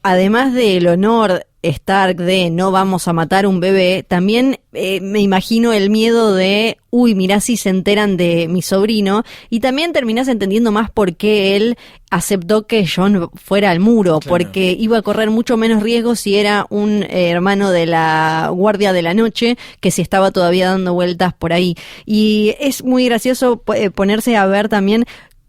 además del honor Stark de no vamos a matar un bebé, también me imagino el miedo de mirá si se enteran de mi sobrino, y también terminás entendiendo más por qué él aceptó que Jon fuera al muro, claro, porque iba a correr mucho menos riesgo si era un hermano de la Guardia de la Noche que si estaba todavía dando vueltas por ahí. Y es muy gracioso ponerse a ver también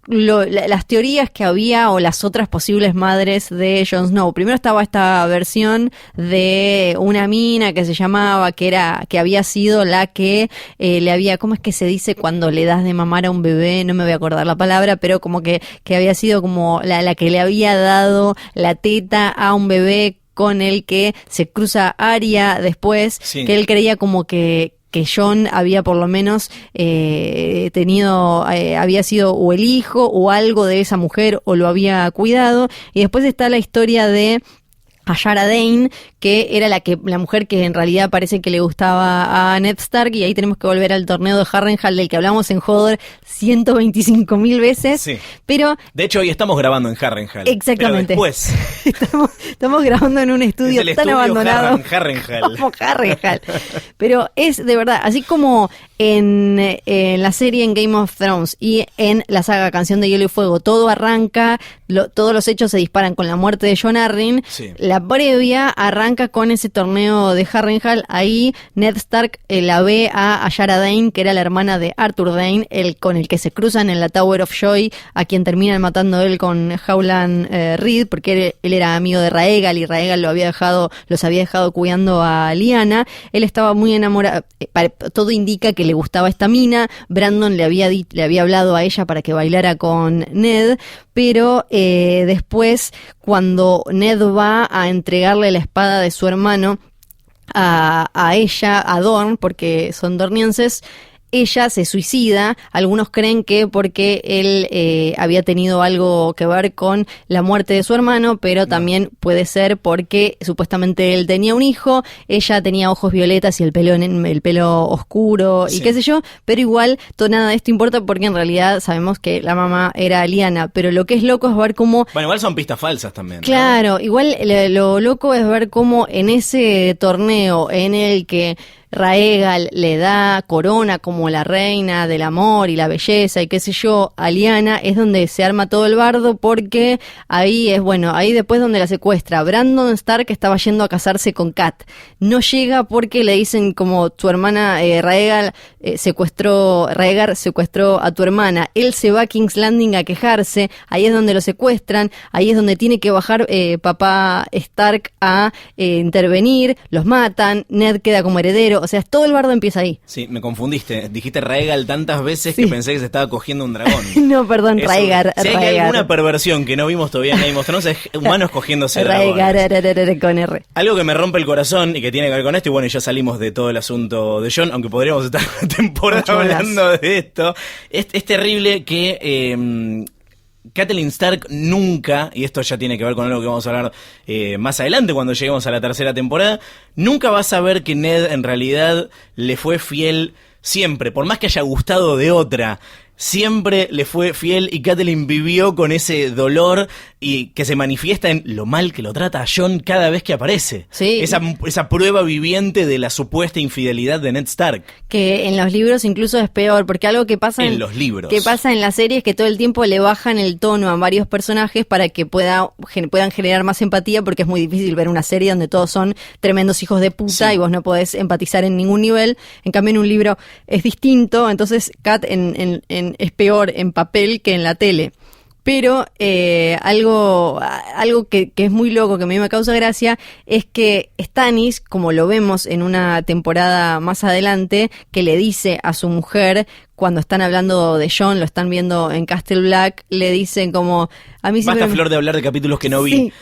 las teorías que había o las otras posibles madres de Jon Snow. Primero estaba esta versión de una mina que se llamaba, que había sido la que le había, ¿cómo es que se dice cuando le das de mamar a un bebé? No me voy a acordar la palabra, pero como que había sido como la que le había dado la teta a un bebé con el que se cruza Arya después, sí, que él creía como que Jon había por lo menos había sido o el hijo o algo de esa mujer o lo había cuidado. Y después está la historia de Yara Dane, que era la mujer que en realidad parece que le gustaba a Ned Stark, y ahí tenemos que volver al torneo de Harrenhal del que hablamos en Hodor 125.000 veces. Sí. Pero de hecho hoy estamos grabando en Harrenhal. Exactamente. Pero después estamos grabando en un estudio tan abandonado Harrenhal. como Harrenhal. Pero es de verdad, así como en la serie en Game of Thrones y en la saga Canción de Hielo y Fuego, todo arranca, todos los hechos se disparan con la muerte de Jon Arryn. Sí. La previa arranca con ese torneo de Harrenhal. Ahí Ned Stark la ve a Yara Dane, que era la hermana de Arthur Dane, con el que se cruzan en la Tower of Joy, a quien terminan matando él con Howland Reed, porque él era amigo de Raegal, y Raegal los había dejado cuidando a Lyanna. Él estaba muy enamorado, todo indica que le gustaba esta mina. Brandon le había hablado a ella para que bailara con Ned, pero después, cuando Ned va a entregarle la espada de su hermano a ella, a Dorne, porque son dornienses, ella se suicida. Algunos creen que porque él había tenido algo que ver con la muerte de su hermano, pero también puede ser porque supuestamente él tenía un hijo, ella tenía ojos violetas y el pelo oscuro, y qué sé yo, pero igual nada de esto importa, porque en realidad sabemos que la mamá era Lyanna. Pero lo que es loco es ver cómo... Bueno, igual son pistas falsas también, ¿no? Claro, igual lo loco es ver cómo en ese torneo en el que Raegal le da corona como la reina del amor y la belleza y qué sé yo a Lyanna, es donde se arma todo el bardo, porque ahí después donde la secuestra. Brandon Stark estaba yendo a casarse con Kat, no llega porque le dicen como tu hermana Raegal secuestró a tu hermana. Él se va a King's Landing a quejarse, ahí es donde lo secuestran, ahí es donde tiene que bajar papá Stark a intervenir, los matan, Ned queda como heredero. O sea, todo el bardo empieza ahí. Sí, me confundiste. Dijiste Raegal tantas veces que pensé que se estaba cogiendo un dragón. No, perdón, Raegar. Si hay alguna perversión que no vimos todavía en Game of Thrones, es humanos cogiéndose dragones. Raegar con R. Algo que me rompe el corazón y que tiene que ver con esto, y bueno, ya salimos de todo el asunto de Jon, aunque podríamos estar una temporada hablando de esto. Es terrible que... Catelyn Stark nunca, y esto ya tiene que ver con algo que vamos a hablar más adelante cuando lleguemos a la tercera temporada, nunca vas a ver que Ned en realidad le fue fiel siempre, por más que haya gustado de otra. Siempre le fue fiel, y Catelyn vivió con ese dolor y que se manifiesta en lo mal que lo trata a Jon cada vez que aparece. Sí. Esa prueba viviente de la supuesta infidelidad de Ned Stark. Que en los libros incluso es peor, porque algo que pasa en los libros, que pasa en la serie es que todo el tiempo le bajan el tono a varios personajes para que puedan generar más empatía, porque es muy difícil ver una serie donde todos son tremendos hijos de puta y vos no podés empatizar en ningún nivel. En cambio, en un libro es distinto, entonces Cat es peor en papel que en la tele. Pero algo que es muy loco, que a mí me causa gracia, es que Stannis, como lo vemos en una temporada más adelante, que le dice a su mujer, cuando están hablando de Jon, lo están viendo en Castle Black, le dicen como... A mí Basta, Flor, de hablar de capítulos que no vi. Sí,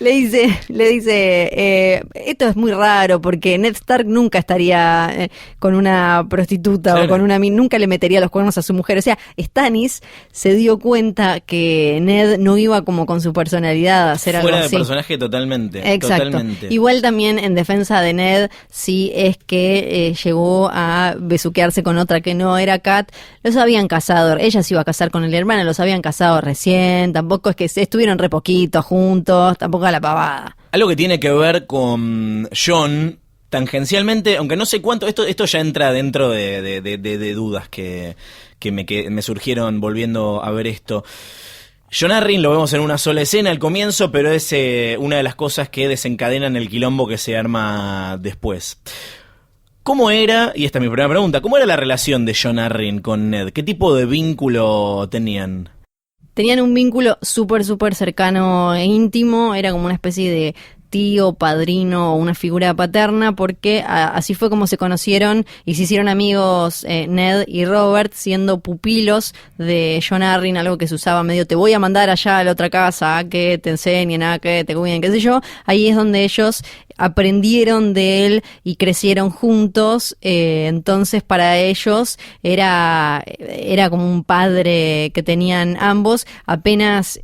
le dice, esto es muy raro, porque Ned Stark nunca estaría con una prostituta, claro, o con nunca le metería los cuernos a su mujer. O sea, Stannis se dio cuenta que Ned no iba como con su personalidad a hacer algo así. Fuera de personaje totalmente. Exacto. Totalmente. Igual también en defensa de Ned, sí es que llegó a besuquearse con otra que no era Kat, Kat, los habían casado, ella se iba a casar con el hermano, los habían casado recién, tampoco es que estuvieron re poquito juntos, tampoco a la pavada. Algo que tiene que ver con Jon, tangencialmente, aunque no sé cuánto, esto ya entra dentro de dudas que me surgieron volviendo a ver esto. Jon Arryn lo vemos en una sola escena al comienzo, pero es una de las cosas que desencadenan el quilombo que se arma después. ¿Cómo era, y esta es mi primera pregunta, cómo era la relación de Jon Arryn con Ned? ¿Qué tipo de vínculo tenían? Tenían un vínculo súper cercano e íntimo, era como una especie de tío, padrino o una figura paterna, porque así fue como se conocieron y se hicieron amigos Ned y Robert, siendo pupilos de Jon Arryn, algo que se usaba medio, te voy a mandar allá a la otra casa a que te enseñen, a que te cuiden, qué sé yo. Ahí es donde ellos aprendieron de él y crecieron juntos, entonces para ellos era como un padre que tenían ambos. Apenas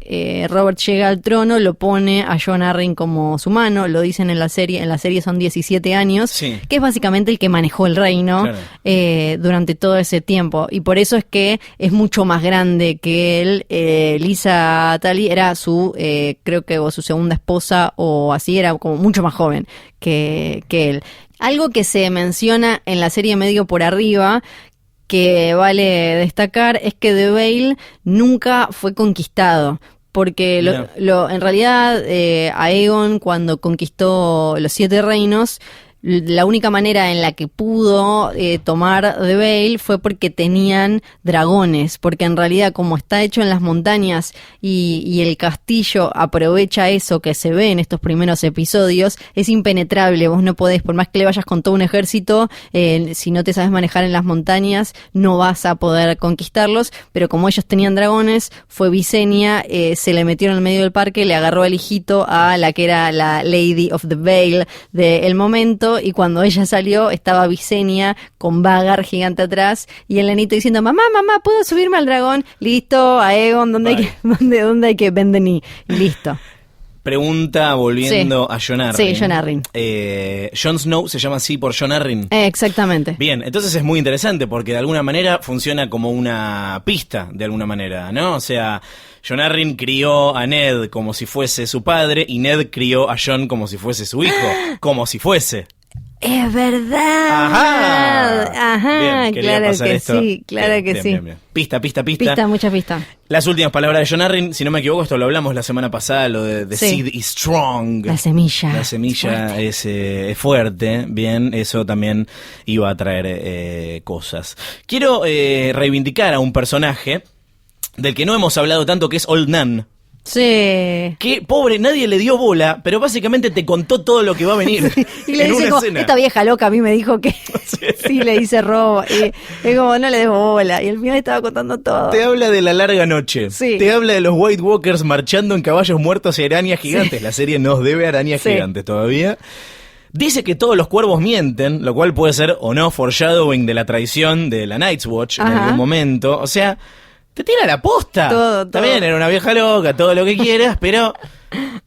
Robert llega al trono, lo pone a Jon Arryn como su mano, lo dicen en la serie son 17 años, sí, que es básicamente el que manejó el reino, claro, durante todo ese tiempo, y por eso es que es mucho más grande que él. Lysa Tully era su, creo que su segunda esposa o así, era como mucho más joven que él. Algo que se menciona en la serie medio por arriba, que vale destacar, es que The Vale nunca fue conquistado. Porque en realidad Aegon, cuando conquistó los 7 reinos, la única manera en la que pudo tomar The Vale fue porque tenían dragones, porque en realidad como está hecho en las montañas y el castillo aprovecha eso que se ve en estos primeros episodios, es impenetrable. Vos no podés, por más que le vayas con todo un ejército, si no te sabes manejar en las montañas no vas a poder conquistarlos, pero como ellos tenían dragones, fue Visenya, se le metieron en el medio del parque, le agarró el hijito a la que era la Lady of the Vale del momento, y cuando ella salió estaba Visenya con Vagar gigante atrás y el nenito diciendo, mamá, ¿puedo subirme al dragón? Listo, Aegon, ¿dónde hay que vender? Y listo. Pregunta volviendo a Jon Arryn. Sí, Jon Arryn. Jon Snow se llama así por Jon Arryn. Exactamente. Bien, entonces es muy interesante porque de alguna manera funciona como una pista, de alguna manera, ¿no? O sea, Jon Arryn crió a Ned como si fuese su padre y Ned crió a Jon como si fuese su hijo, como si fuese. Es verdad. Ajá, bien, claro que esto. Sí, claro bien, que bien, sí. Bien. Pista. Pista, mucha pista. Las últimas palabras de Jon Arryn, si no me equivoco, esto lo hablamos la semana pasada, lo de The Seed is Strong. La semilla. La semilla es fuerte, bien, eso también iba a traer cosas. Quiero reivindicar a un personaje del que no hemos hablado tanto, que es Old Nan. Sí. Que, pobre, nadie le dio bola, pero básicamente te contó todo lo que va a venir. Sí. Y le dice, como, esta vieja loca a mí me dijo que sí, le dice robo. Y es como, no le des bola. Y al final estaba contando todo. Te habla de la larga noche. Sí. Te habla de los White Walkers marchando en caballos muertos y arañas gigantes. Sí. La serie nos debe arañas gigantes todavía. Dice que todos los cuervos mienten, lo cual puede ser o no foreshadowing de la traición de la Night's Watch en algún momento. O sea, te tira la posta. Todo. También era una vieja loca, todo lo que quieras, pero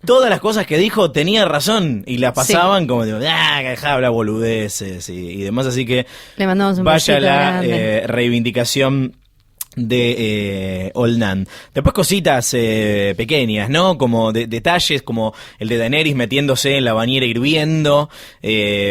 todas las cosas que dijo tenía razón y la pasaban como digo, que dejá hablar boludeces y demás, así que le mandamos un vaya la reivindicación de Old Nan. Después cositas pequeñas, ¿no? Como detalles como el de Daenerys metiéndose en la bañera hirviendo,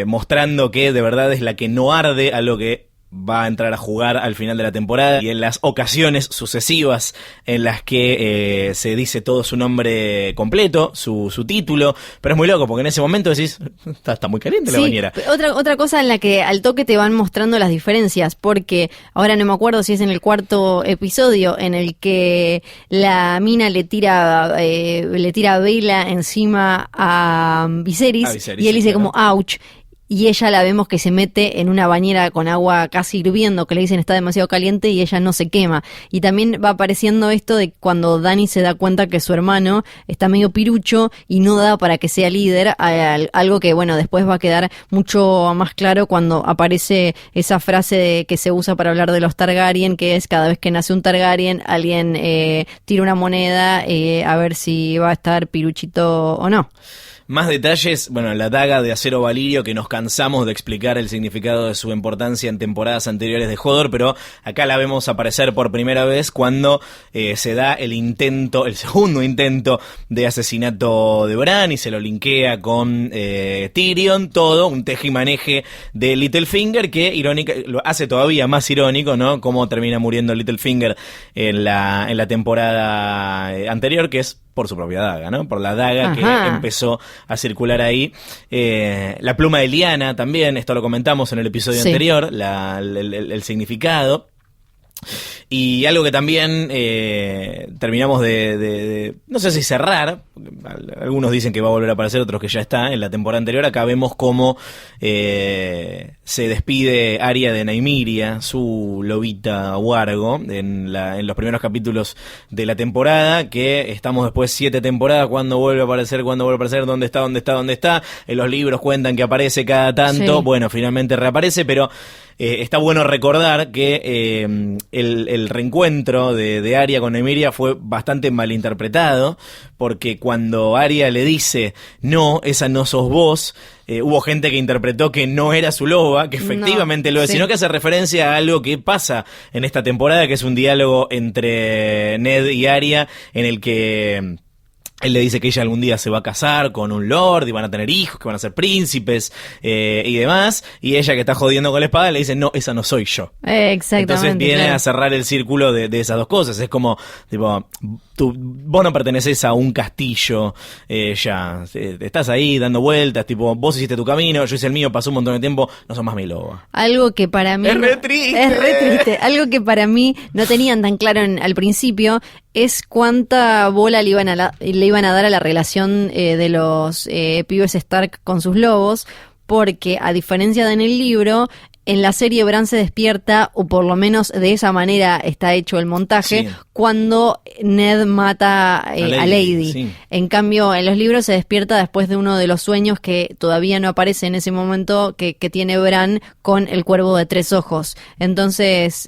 mostrando que de verdad es la que no arde, a lo que va a entrar a jugar al final de la temporada, y en las ocasiones sucesivas en las que se dice todo su nombre completo, su título, pero es muy loco porque en ese momento decís, está muy caliente la bañera. Otra cosa en la que al toque te van mostrando las diferencias, porque ahora no me acuerdo si es en el 4º episodio en el que la mina le tira vela encima a Viserys y él dice como ouch. Y ella la vemos que se mete en una bañera con agua casi hirviendo, que le dicen está demasiado caliente y ella no se quema. Y también va apareciendo esto de cuando Dany se da cuenta que su hermano está medio pirucho y no da para que sea líder, algo que bueno después va a quedar mucho más claro cuando aparece esa frase que se usa para hablar de los Targaryen, que es cada vez que nace un Targaryen alguien tira una moneda a ver si va a estar piruchito o no. Más detalles, bueno, la daga de acero valirio, que nos cansamos de explicar el significado de su importancia en temporadas anteriores de Hodor, pero acá la vemos aparecer por primera vez cuando se da el segundo intento de asesinato de Bran y se lo linkea con Tyrion, todo un tejimaneje de Littlefinger que lo hace todavía más irónico, ¿no? Cómo termina muriendo Littlefinger en la temporada anterior, que es por su propia daga, ¿no? Por la daga que empezó a circular ahí. La pluma de Lyanna también, esto lo comentamos en el episodio anterior, el significado. Y algo que también terminamos de no sé si cerrar, algunos dicen que va a volver a aparecer, otros que ya está en la temporada anterior. Acá vemos cómo se despide Arya de Nymeria, su lobita wargo, en los primeros capítulos de la temporada, que estamos después 7 temporadas, cuándo vuelve a aparecer, dónde está. En los libros cuentan que aparece cada tanto, bueno, finalmente reaparece, pero está bueno recordar que el reencuentro de Arya con Nymeria fue bastante malinterpretado, porque cuando Arya le dice, no, esa no sos vos, hubo gente que interpretó que no era su loba, que efectivamente lo es, sino que hace referencia a algo que pasa en esta temporada, que es un diálogo entre Ned y Arya, en el que él le dice que ella algún día se va a casar con un lord y van a tener hijos, que van a ser príncipes y demás. Y ella, que está jodiendo con la espada, le dice, no, esa no soy yo. Exactamente. Entonces viene a cerrar el círculo de esas dos cosas. Es como, tipo, vos no perteneces a un castillo, estás ahí dando vueltas, tipo, vos hiciste tu camino, yo hice el mío, pasó un montón de tiempo, no sos más mi loba. Algo que para mí... Es re triste. Es re triste. Algo que para mí no tenían tan claro al principio es cuánta bola le iban a dar a la relación de los pibes Stark con sus lobos, porque a diferencia de en el libro, en la serie Bran se despierta, o por lo menos de esa manera está hecho el montaje, cuando Ned mata a Lady. Sí. En cambio, en los libros se despierta después de uno de los sueños que todavía no aparece en ese momento, que tiene Bran con el cuervo de 3 ojos. Entonces,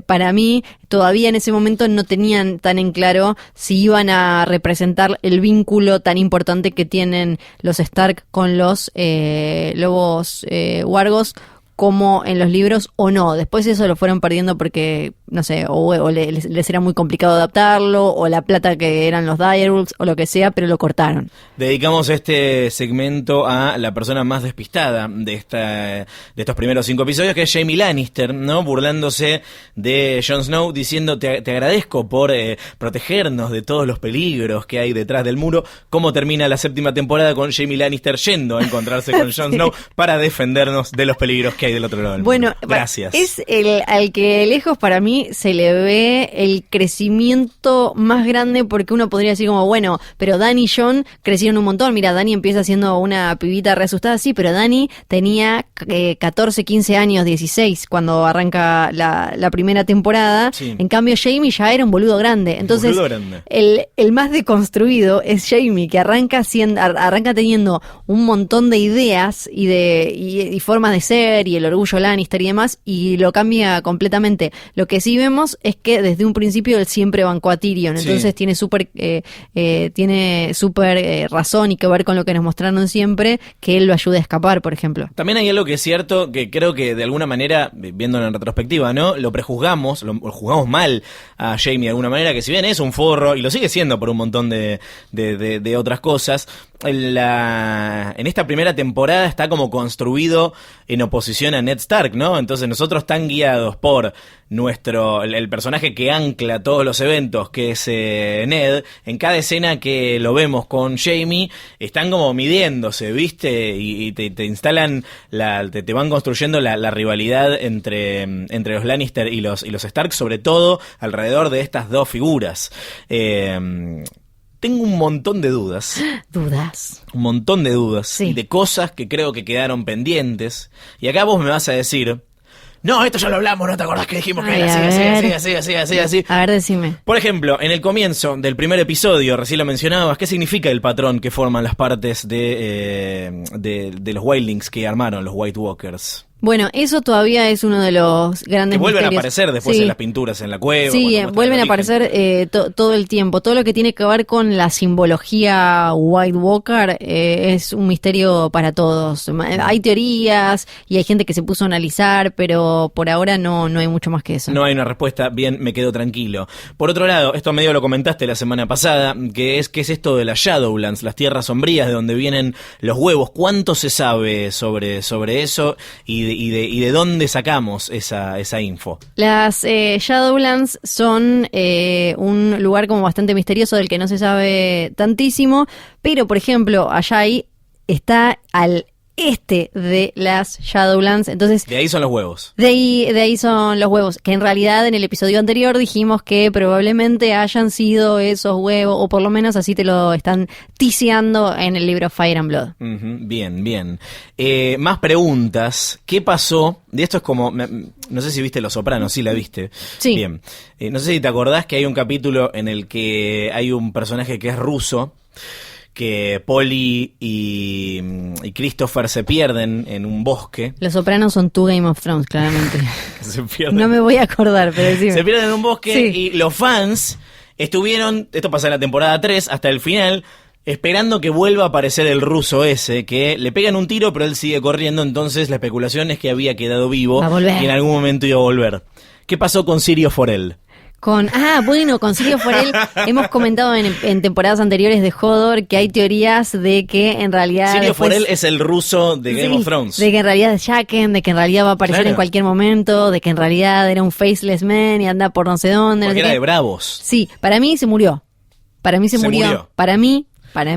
para mí, todavía en ese momento no tenían tan en claro si iban a representar el vínculo tan importante que tienen los Stark con los lobos wargos, como en los libros, o no. Después eso lo fueron perdiendo porque, no sé, o les era muy complicado adaptarlo, o la plata que eran los Direwolves, o lo que sea, pero lo cortaron. Dedicamos este segmento a la persona más despistada de estos primeros 5 episodios, que es Jaime Lannister, ¿no? Burlándose de Jon Snow, diciendo, te agradezco por protegernos de todos los peligros que hay detrás del muro. ¿Cómo termina la 7ª temporada? Con Jaime Lannister yendo a encontrarse con Jon Snow para defendernos de los peligros que hay del otro lado del mundo. Gracias. Es al que lejos para mí se le ve el crecimiento más grande, porque uno podría decir como, bueno, pero Dany y Jon crecieron un montón. Mira, Dany empieza siendo una pibita re asustada, sí, pero Dany tenía 14, 15 años, 16 cuando arranca la primera temporada. Sí. En cambio, Jaime ya era un boludo grande. Entonces, el más deconstruido es Jaime, que arranca teniendo un montón de ideas y formas de ser, y el orgullo Lannister y demás, y lo cambia completamente. Lo que sí vemos es que desde un principio él siempre bancó a Tyrion, entonces tiene súper razón y que ver con lo que nos mostraron siempre, que él lo ayude a escapar, por ejemplo. También hay algo que es cierto, que creo que de alguna manera, viéndolo en retrospectiva, ¿no? Lo prejuzgamos, lo juzgamos mal a Jaime de alguna manera, que si bien es un forro, y lo sigue siendo por un montón de otras cosas, en esta primera temporada está como construido en oposición a Ned Stark, ¿no? Entonces nosotros, tan guiados por el personaje que ancla todos los eventos, que es Ned, en cada escena que lo vemos con Jaime, están como midiéndose, ¿viste? Y te instalan, te van construyendo la rivalidad entre los Lannister y los Stark, sobre todo alrededor de estas dos figuras. Tengo un montón de dudas. Un montón de dudas. Sí. Y de cosas que creo que quedaron pendientes. Y acá vos me vas a decir, no, esto ya lo hablamos, ¿no te acordás que dijimos que era así? A ver, decime. Por ejemplo, en el comienzo del primer episodio, recién lo mencionabas, ¿qué significa el patrón que forman las partes de los wildlings que armaron los White Walkers? Bueno, eso todavía es uno de los grandes Que vuelven misterios. a aparecer después Sí. en las pinturas en la cueva. Sí, cuando muestran vuelven a el origen. aparecer todo el tiempo. Todo lo que tiene que ver con la simbología White Walker es un misterio para todos. Hay teorías y hay gente que se puso a analizar, pero por ahora no hay mucho más que eso. No hay una respuesta, bien, me quedo tranquilo. Por otro lado, esto medio lo comentaste la semana pasada, ¿qué es esto de las Shadowlands, las tierras sombrías de donde vienen los huevos? ¿Cuánto se sabe sobre eso y de dónde sacamos esa info? Las Shadowlands son un lugar como bastante misterioso del que no se sabe tantísimo, pero por ejemplo, allá ahí está al este de las Shadowlands, entonces De ahí son los huevos. de ahí son los huevos, que en realidad en el episodio anterior dijimos que probablemente hayan sido esos huevos, o por lo menos así te lo están tiseando en el libro Fire and Blood. Ujú, bien. Más preguntas. ¿Qué pasó? De esto es como... No sé si viste Los Sopranos, sí la viste. Sí. Bien. No sé si te acordás que hay un capítulo en el que hay un personaje que es ruso, que Polly y Christopher se pierden en un bosque. Los Sopranos son tu Game of Thrones, claramente. Se pierden. No me voy a acordar, pero decime. Se pierden en un bosque Sí. y los fans estuvieron, esto pasa en la temporada 3, hasta el final, esperando que vuelva a aparecer el ruso ese, que le pegan un tiro pero él sigue corriendo, entonces la especulación es que había quedado vivo Va a volver. y en algún momento iba a volver. ¿Qué pasó con Sirio Forel? Con Sirio Forel hemos comentado en temporadas anteriores de Hodor que hay teorías de que en realidad Sirio después- Forel es el ruso de Game Sí, of Thrones. de que en realidad es Jaqen, de que en realidad va a aparecer Claro. en cualquier momento, de que en realidad era un faceless man y anda por no sé dónde. no Porque sé era qué. de Bravos. Sí, para mí se murió. Para mí se Se murió. murió. Para mí.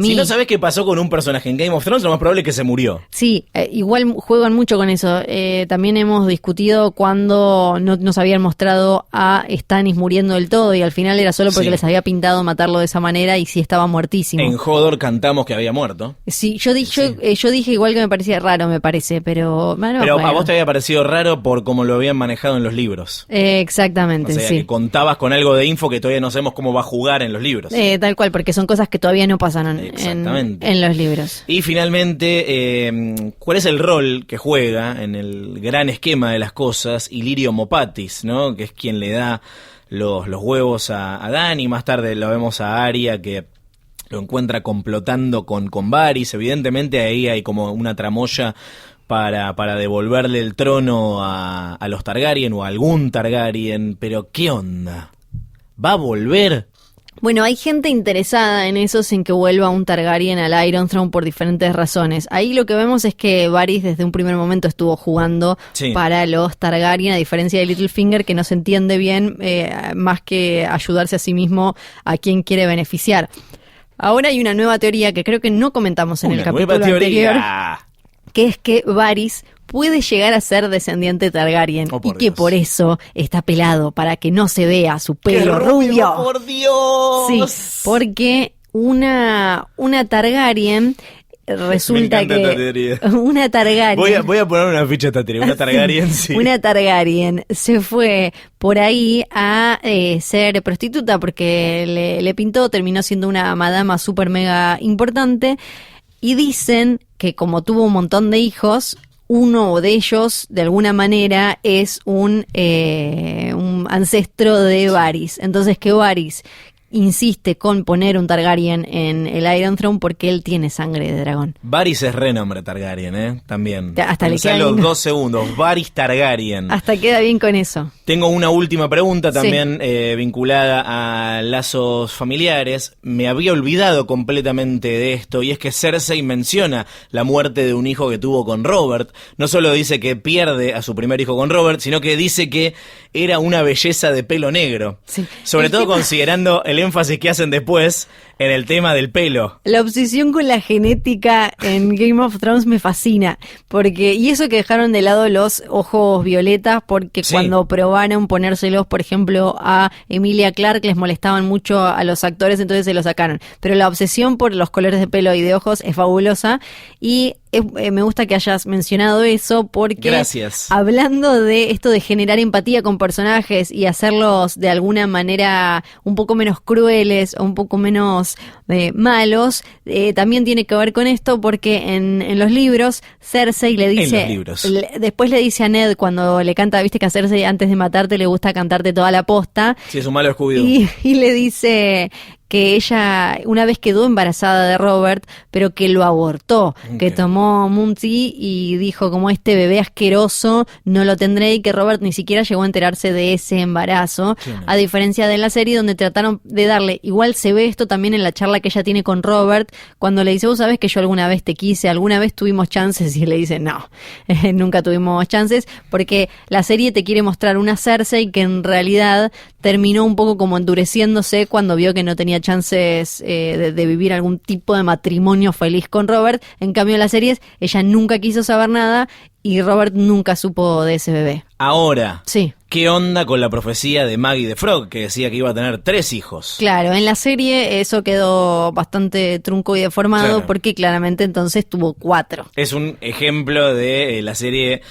Si no sabés qué pasó con un personaje en Game of Thrones, lo más probable es que se murió. Sí, igual juegan mucho con eso. También hemos discutido cuando no nos habían mostrado a Stannis muriendo del todo y al final era solo porque Sí. les había pintado matarlo de esa manera y sí estaba muertísimo. En Hodor cantamos que había muerto. Sí, yo dije igual que me parecía raro, me parece, pero... bueno, Pero a bueno. vos te había parecido raro por cómo lo habían manejado en los libros. Exactamente, O sea, sí. que contabas con algo de info que todavía no sabemos cómo va a jugar en los libros. Tal cual, porque son cosas que todavía no pasaron Exactamente. en los libros. Y finalmente, ¿cuál es el rol que juega en el gran esquema de las cosas Illyrio Mopatis, ¿no? Que es quien le da los huevos a Dany? Más tarde lo vemos a Arya que lo encuentra complotando con Varys. Evidentemente ahí hay como una tramoya para devolverle el trono a los Targaryen o a algún Targaryen. Pero ¿qué onda? ¿Va a volver? Bueno, hay gente interesada en eso, en que vuelva un Targaryen al Iron Throne por diferentes razones. Ahí lo que vemos es que Varys desde un primer momento estuvo jugando Sí. para los Targaryen, a diferencia de Littlefinger, que no se entiende bien más que ayudarse a sí mismo a quien quiere beneficiar. Ahora hay una nueva teoría que creo que no comentamos en el Una capítulo nueva teoría. anterior, que es que Varys puede llegar a ser descendiente Targaryen Oh, por y que Dios. por eso está pelado, para que no se vea su ¡Qué pelo rubio. ¡Por Dios! Sí, porque una Targaryen resulta Me encanta esta que teoría. una Targaryen Voy a poner una ficha a esta teoría. Una Targaryen, sí. una Targaryen se fue por ahí a ser prostituta porque le pintó, terminó siendo una madama súper mega importante y dicen que como tuvo un montón de hijos, uno de ellos de alguna manera es un ancestro de Varys. Entonces que Varys insiste con poner un Targaryen en el Iron Throne porque él tiene sangre de dragón. Varys es renombre Targaryen, también. Hasta le Pensá queda los lindo. 2 segundos. Varys Targaryen. Hasta queda bien con eso. Tengo una última pregunta Sí. también vinculada a lazos familiares. Me había olvidado completamente de esto y es que Cersei menciona la muerte de un hijo que tuvo con Robert. No solo dice que pierde a su primer hijo con Robert, sino que dice que era una belleza de pelo negro. Sí. Sobre El todo tema- considerando el énfasis que hacen después en el tema del pelo. La obsesión con la genética en Game of Thrones me fascina, porque y eso que dejaron de lado los ojos violetas, porque Sí. cuando probaron ponérselos, por ejemplo, a Emilia Clarke les molestaban mucho a los actores, entonces se los sacaron. Pero la obsesión por los colores de pelo y de ojos es fabulosa y me gusta que hayas mencionado eso porque Gracias. hablando de esto de generar empatía con personajes y hacerlos de alguna manera un poco menos crueles o un poco menos malos, también tiene que ver con esto porque en los libros Cersei le dice, En los libros. después le dice a Ned cuando le canta, viste que a Cersei antes de matarte le gusta cantarte toda la posta, Si es un malo Scooby-Doo. y le dice que ella una vez quedó embarazada de Robert, pero que lo abortó, que tomó Munty y dijo como este bebé asqueroso no lo tendré, y que Robert ni siquiera llegó a enterarse de ese embarazo, a diferencia de la serie donde trataron de darle, igual se ve esto también en la charla que ella tiene con Robert, cuando le dice, vos sabés que yo alguna vez te quise, alguna vez tuvimos chances, y él le dice, no, nunca tuvimos chances, porque la serie te quiere mostrar una Cersei que en realidad terminó un poco como endureciéndose cuando vio que no tenía chances de vivir algún tipo de matrimonio feliz con Robert. En cambio en las series ella nunca quiso saber nada y Robert nunca supo de ese bebé. Ahora, Sí. ¿qué onda con la profecía de Maggie de Frog, que decía que iba a tener 3 hijos? Claro, en la serie eso quedó bastante trunco y deformado, Claro. porque claramente entonces tuvo 4. Es un ejemplo de la serie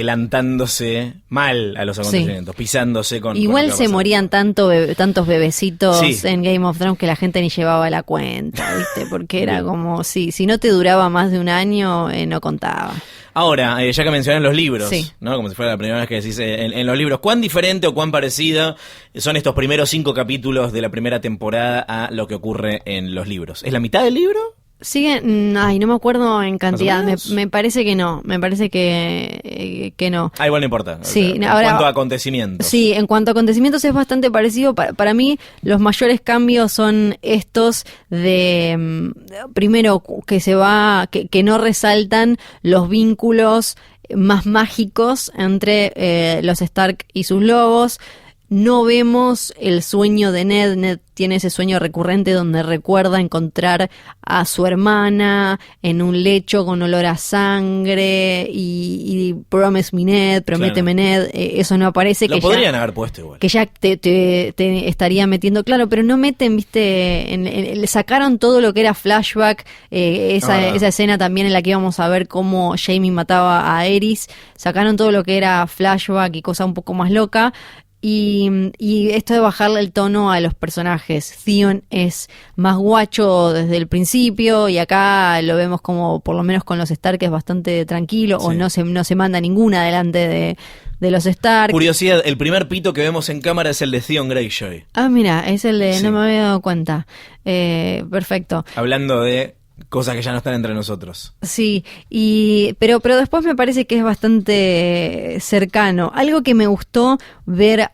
adelantándose mal a los acontecimientos, pisándose con... Igual con lo que se va a pasar. morían tantos bebecitos Sí. en Game of Thrones que la gente ni llevaba la cuenta, ¿viste? Porque era como, si no te duraba más de un año, no contaba. Ahora, ya que mencionan los libros, Sí. ¿no? Como si fuera la primera vez que decís en los libros, ¿cuán diferente o cuán parecido son estos primeros 5 capítulos de la primera temporada a lo que ocurre en los libros? ¿Es la mitad del libro? Sigue, no me acuerdo en cantidad, menos? me parece que no, me parece que no. Ah, igual no importa. O Sí, sea, en ahora- cuanto a acontecimientos. Sí, en cuanto a acontecimientos es bastante parecido. Para mí, los mayores cambios son estos de, primero, que no resaltan los vínculos más mágicos entre los Stark y sus lobos. No vemos el sueño de Ned. Ned tiene ese sueño recurrente donde recuerda encontrar a su hermana en un lecho con olor a sangre y promise me Ned, prométeme Ned. Eso no aparece. Lo que podrían ya, haber puesto igual. que ya te estaría metiendo, claro, pero no meten, viste, le sacaron todo lo que era flashback, esa escena también en la que íbamos a ver cómo Jaime mataba a Aerys, sacaron todo lo que era flashback y cosa un poco más loca. Y esto de bajarle el tono a los personajes. Theon es más guacho desde el principio y acá lo vemos como, por lo menos con los Stark, es bastante tranquilo, Sí. o no se manda ninguna delante de los Stark. Curiosidad, el primer pito que vemos en cámara es el de Theon Greyjoy. Ah, mira, es el de... Sí. No me había dado cuenta. Perfecto. Hablando de cosas que ya no están entre nosotros. Sí, pero después me parece que es bastante cercano. Algo que me gustó ver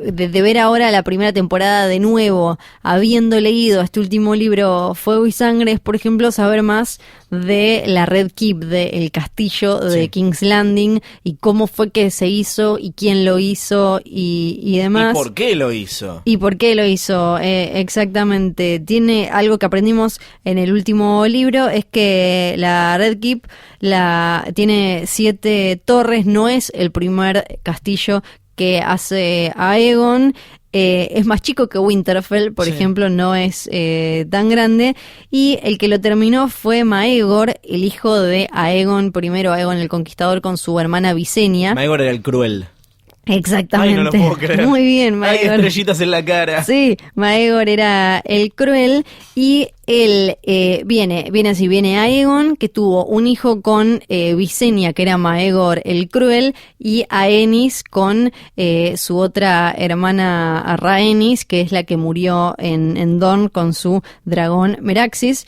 de ver ahora la primera temporada de nuevo, habiendo leído este último libro Fuego y Sangre, es, por ejemplo, saber más de la Red Keep, del castillo de Sí. King's Landing, y cómo fue que se hizo y quién lo hizo y demás. ¿Y por qué lo hizo? ¿Y por qué lo hizo? Exactamente. Tiene algo que aprendimos en el último libro, es que la Red Keep tiene 7 torres, no es el primer castillo que hace Aegon. Es más chico que Winterfell, por Sí. ejemplo, no es tan grande. Y el que lo terminó fue Maegor, el hijo de Aegon I, Aegon el Conquistador, con su hermana Visenya. Maegor era el cruel. Exactamente. Ay, no lo puedo creer. Muy bien, Hay Maegor. estrellitas en la cara. Sí, Maegor era el cruel y él viene Aegon, que tuvo un hijo con Visenya, que era Maegor el cruel, y Aenys con su otra hermana Rhaenys, que es la que murió en Dorne con su dragón Meraxes.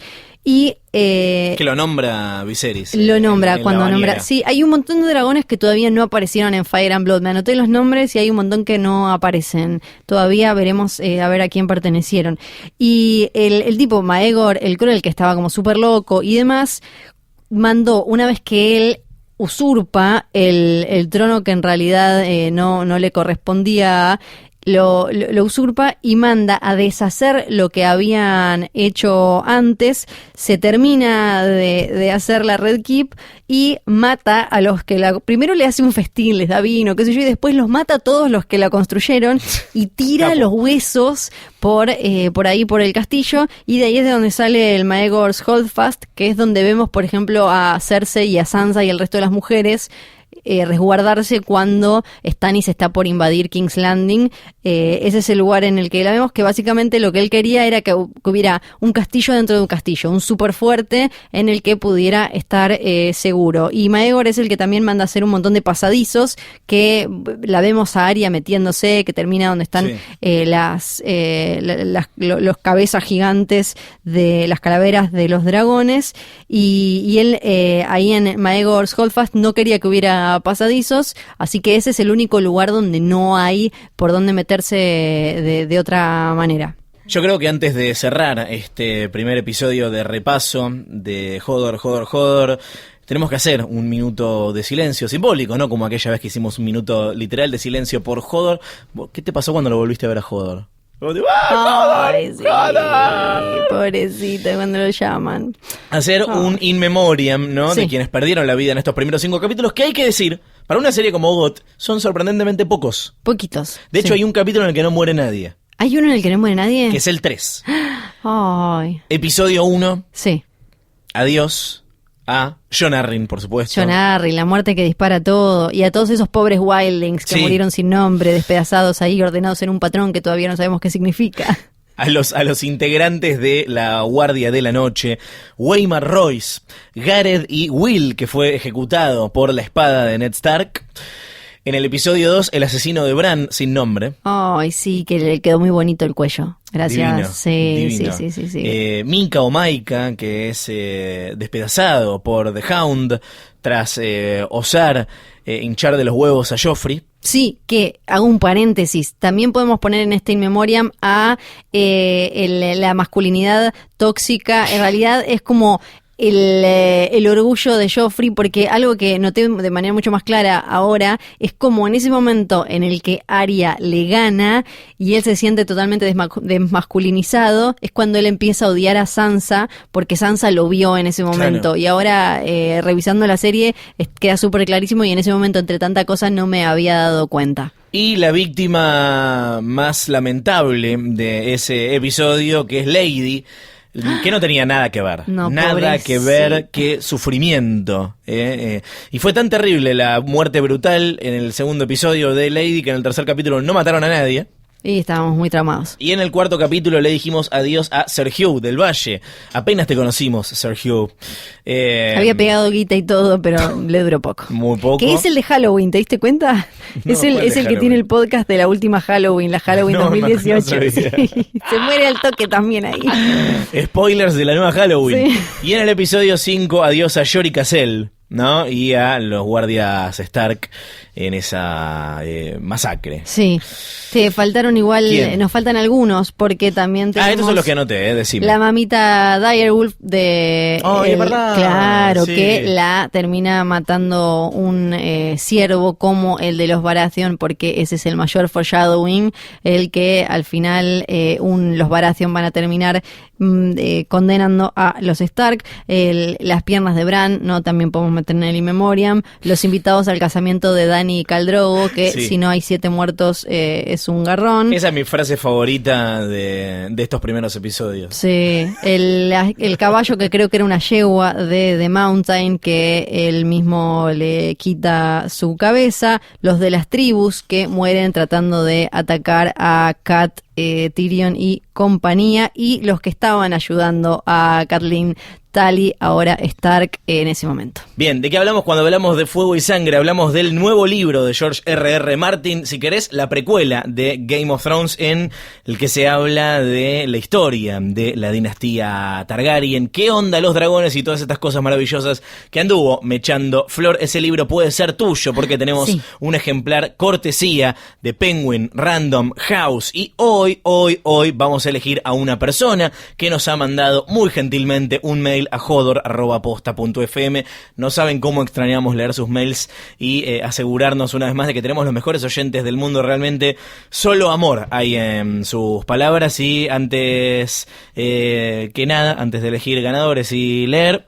Y Que lo nombra Viserys. lo nombra en la cuando nombra. bañera. Sí, hay un montón de dragones que todavía no aparecieron en Fire and Blood. Me anoté los nombres y hay un montón que no aparecen. Todavía veremos a ver a quién pertenecieron. Y el tipo Maegor, el cruel, que estaba como súper loco y demás, mandó, una vez que él usurpa el trono que en realidad no le correspondía, lo usurpa y manda a deshacer lo que habían hecho antes. Se termina de hacer la Red Keep y mata a los que primero le hace un festín, les da vino, qué sé yo, y después los mata a todos los que la construyeron y tira Capo. los huesos por ahí, por el castillo, y de ahí es de donde sale el Maegor's Holdfast, que es donde vemos, por ejemplo, a Cersei y a Sansa y el resto de las mujeres resguardarse cuando Stannis está por invadir King's Landing. Ese es el lugar en el que la vemos, que básicamente lo que él quería era que hubiera un castillo dentro de un castillo, un súper fuerte en el que pudiera estar seguro. Y Maegor es el que también manda a hacer un montón de pasadizos, que la vemos a Arya metiéndose, que termina donde están los cabezas gigantes de las calaveras de los dragones, y él ahí en Maegor's Holdfast no quería que hubiera pasadizos, así que ese es el único lugar donde no hay por dónde meterse de otra manera. Yo creo que antes de cerrar este primer episodio de repaso de Hodor, tenemos que hacer un minuto de silencio simbólico, ¿no? Como aquella vez que hicimos un minuto literal de silencio por Hodor. ¿Qué te pasó cuando lo volviste a ver a Hodor? Pobrecito, cuando lo llaman. Hacer un in memoriam, ¿no? Sí. De quienes perdieron la vida en estos primeros 5 capítulos, que hay que decir, para una serie como GOT, son sorprendentemente pocos. Poquitos. De hecho, hay un capítulo en el que no muere nadie, ¿Hay uno en el que no muere nadie? que es el 3. Ay. Episodio 1, Sí. adiós a Jon Arryn, por supuesto. Jon Arryn, la muerte que dispara todo, y a todos esos pobres wildlings que Sí. murieron sin nombre, despedazados ahí, ordenados en un patrón que todavía no sabemos qué significa. A los integrantes de la Guardia de la Noche, Waymar Royce, Gareth y Will, que fue ejecutado por la espada de Ned Stark. En el episodio 2, el asesino de Bran sin nombre. Ay, sí, que le quedó muy bonito el cuello. Gracias. Divino, Sí, divino. sí. Minka o Maika, que es despedazado por The Hound tras osar hinchar de los huevos a Joffrey. Sí, que hago un paréntesis. También podemos poner en este in memoriam a la masculinidad tóxica. En realidad es como el orgullo de Joffrey, porque algo que noté de manera mucho más clara ahora es como en ese momento en el que Arya le gana y él se siente totalmente desmasculinizado, es cuando él empieza a odiar a Sansa, porque Sansa lo vio en ese momento. Claro. Y ahora revisando la serie queda súper clarísimo, y en ese momento entre tanta cosa no me había dado cuenta. Y la víctima más lamentable de ese episodio, que es Lady, que no tenía nada que ver. No, nada pobrecita. que ver, qué sufrimiento. Y fue tan terrible la muerte brutal en el segundo episodio de Lady, que en el tercer capítulo no mataron a nadie. Y estábamos muy tramados. Y en el cuarto capítulo le dijimos adiós a Ser Hugh del Valle. Apenas te conocimos, Ser Hugh. Había pegado guita y todo, pero le duró poco. Muy poco. Que es el de Halloween, ¿te diste cuenta? No, es el ¿cuál de que Halloween? tiene el podcast de la última Halloween, la Halloween No, 2018. no sabía. Sí. Se muere al toque también ahí. Spoilers de la nueva Halloween. Sí. Y en el episodio 5, adiós a Yori Cassell, ¿no? Y a los guardias Stark en esa masacre. Sí. Te faltaron igual, ¿Quién? nos faltan algunos, porque también tenemos Estos son los que anoté, decime. la mamita Direwolf de... Oh, es verdad. Claro, Sí. que la termina matando un ciervo como el de los Baratheon, porque ese es el mayor foreshadowing, el que al final los Baratheon van a terminar condenando a los Stark. Las piernas de Bran, no, también podemos meter en el in memoriam. Los invitados al casamiento de Dany y Khal Drogo, que Sí. si no hay 7 muertos es un garrón. Esa es mi frase favorita de estos primeros episodios. Sí, el caballo, que creo que era una yegua de The Mountain, que él mismo le quita su cabeza. Los de las tribus, que mueren tratando de atacar a Cat, Tyrion y compañía, y los que estaban ayudando a Catelyn Tully, ahora Stark, en ese momento. Bien, ¿de qué hablamos cuando hablamos de Fuego y Sangre? Hablamos del nuevo libro de George R.R. Martin, si querés, la precuela de Game of Thrones, en el que se habla de la historia de la dinastía Targaryen. ¿Qué onda los dragones y todas estas cosas maravillosas que anduvo mechando Flor? Ese libro puede ser tuyo, porque tenemos Sí. un ejemplar cortesía de Penguin Random House. Y hoy vamos a elegir a una persona que nos ha mandado muy gentilmente un mail a hodor@posta.fm. No saben cómo extrañamos leer sus mails y asegurarnos una vez más de que tenemos los mejores oyentes del mundo. Realmente solo amor hay en sus palabras. Y antes que nada, antes de elegir ganadores y leer,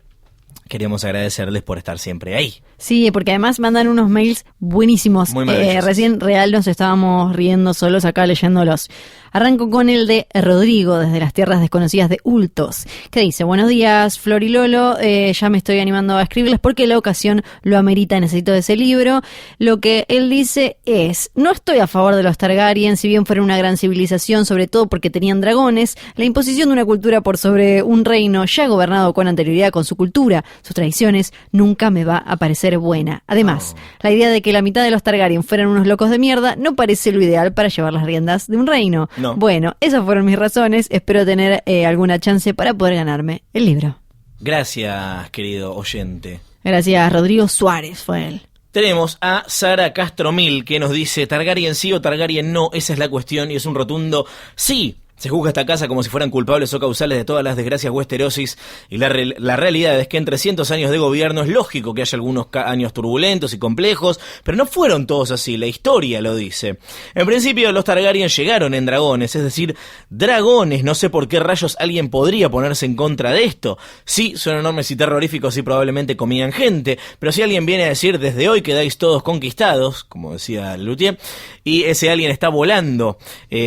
queremos agradecerles por estar siempre ahí. Sí, porque además mandan unos mails buenísimos. Muy maravillosos. Recién real nos estábamos riendo solos acá leyéndolos. Arranco con el de Rodrigo, desde las tierras desconocidas de Ultos, que dice: buenos días, Flor y Lolo, ya me estoy animando a escribirles porque la ocasión lo amerita, necesito de ese libro. Lo que él dice es: no estoy a favor de los Targaryen, si bien fueron una gran civilización, sobre todo porque tenían dragones, la imposición de una cultura por sobre un reino ya gobernado con anterioridad con su cultura, sus tradiciones, nunca me va a parecer buena. Además, la idea de que la mitad de los Targaryen fueran unos locos de mierda no parece lo ideal para llevar las riendas de un reino. No. Bueno, esas fueron mis razones. Espero tener alguna chance para poder ganarme el libro. Gracias, querido oyente. Gracias, Rodrigo Suárez fue él. Tenemos a Sara Castromil, que nos dice: Targaryen sí o Targaryen no, esa es la cuestión, y es un rotundo sí. Se juzga esta casa como si fueran culpables o causales de todas las desgracias westerosis, y la realidad es que en 300 años de gobierno es lógico que haya algunos años turbulentos y complejos, pero no fueron todos así, la historia lo dice. En principio los Targaryen llegaron en dragones, es decir, dragones, no sé por qué rayos alguien podría ponerse en contra de esto. Sí, son enormes y terroríficos y probablemente comían gente, pero si alguien viene a decir desde hoy quedáis todos conquistados, como decía Luthier, y ese alguien está volando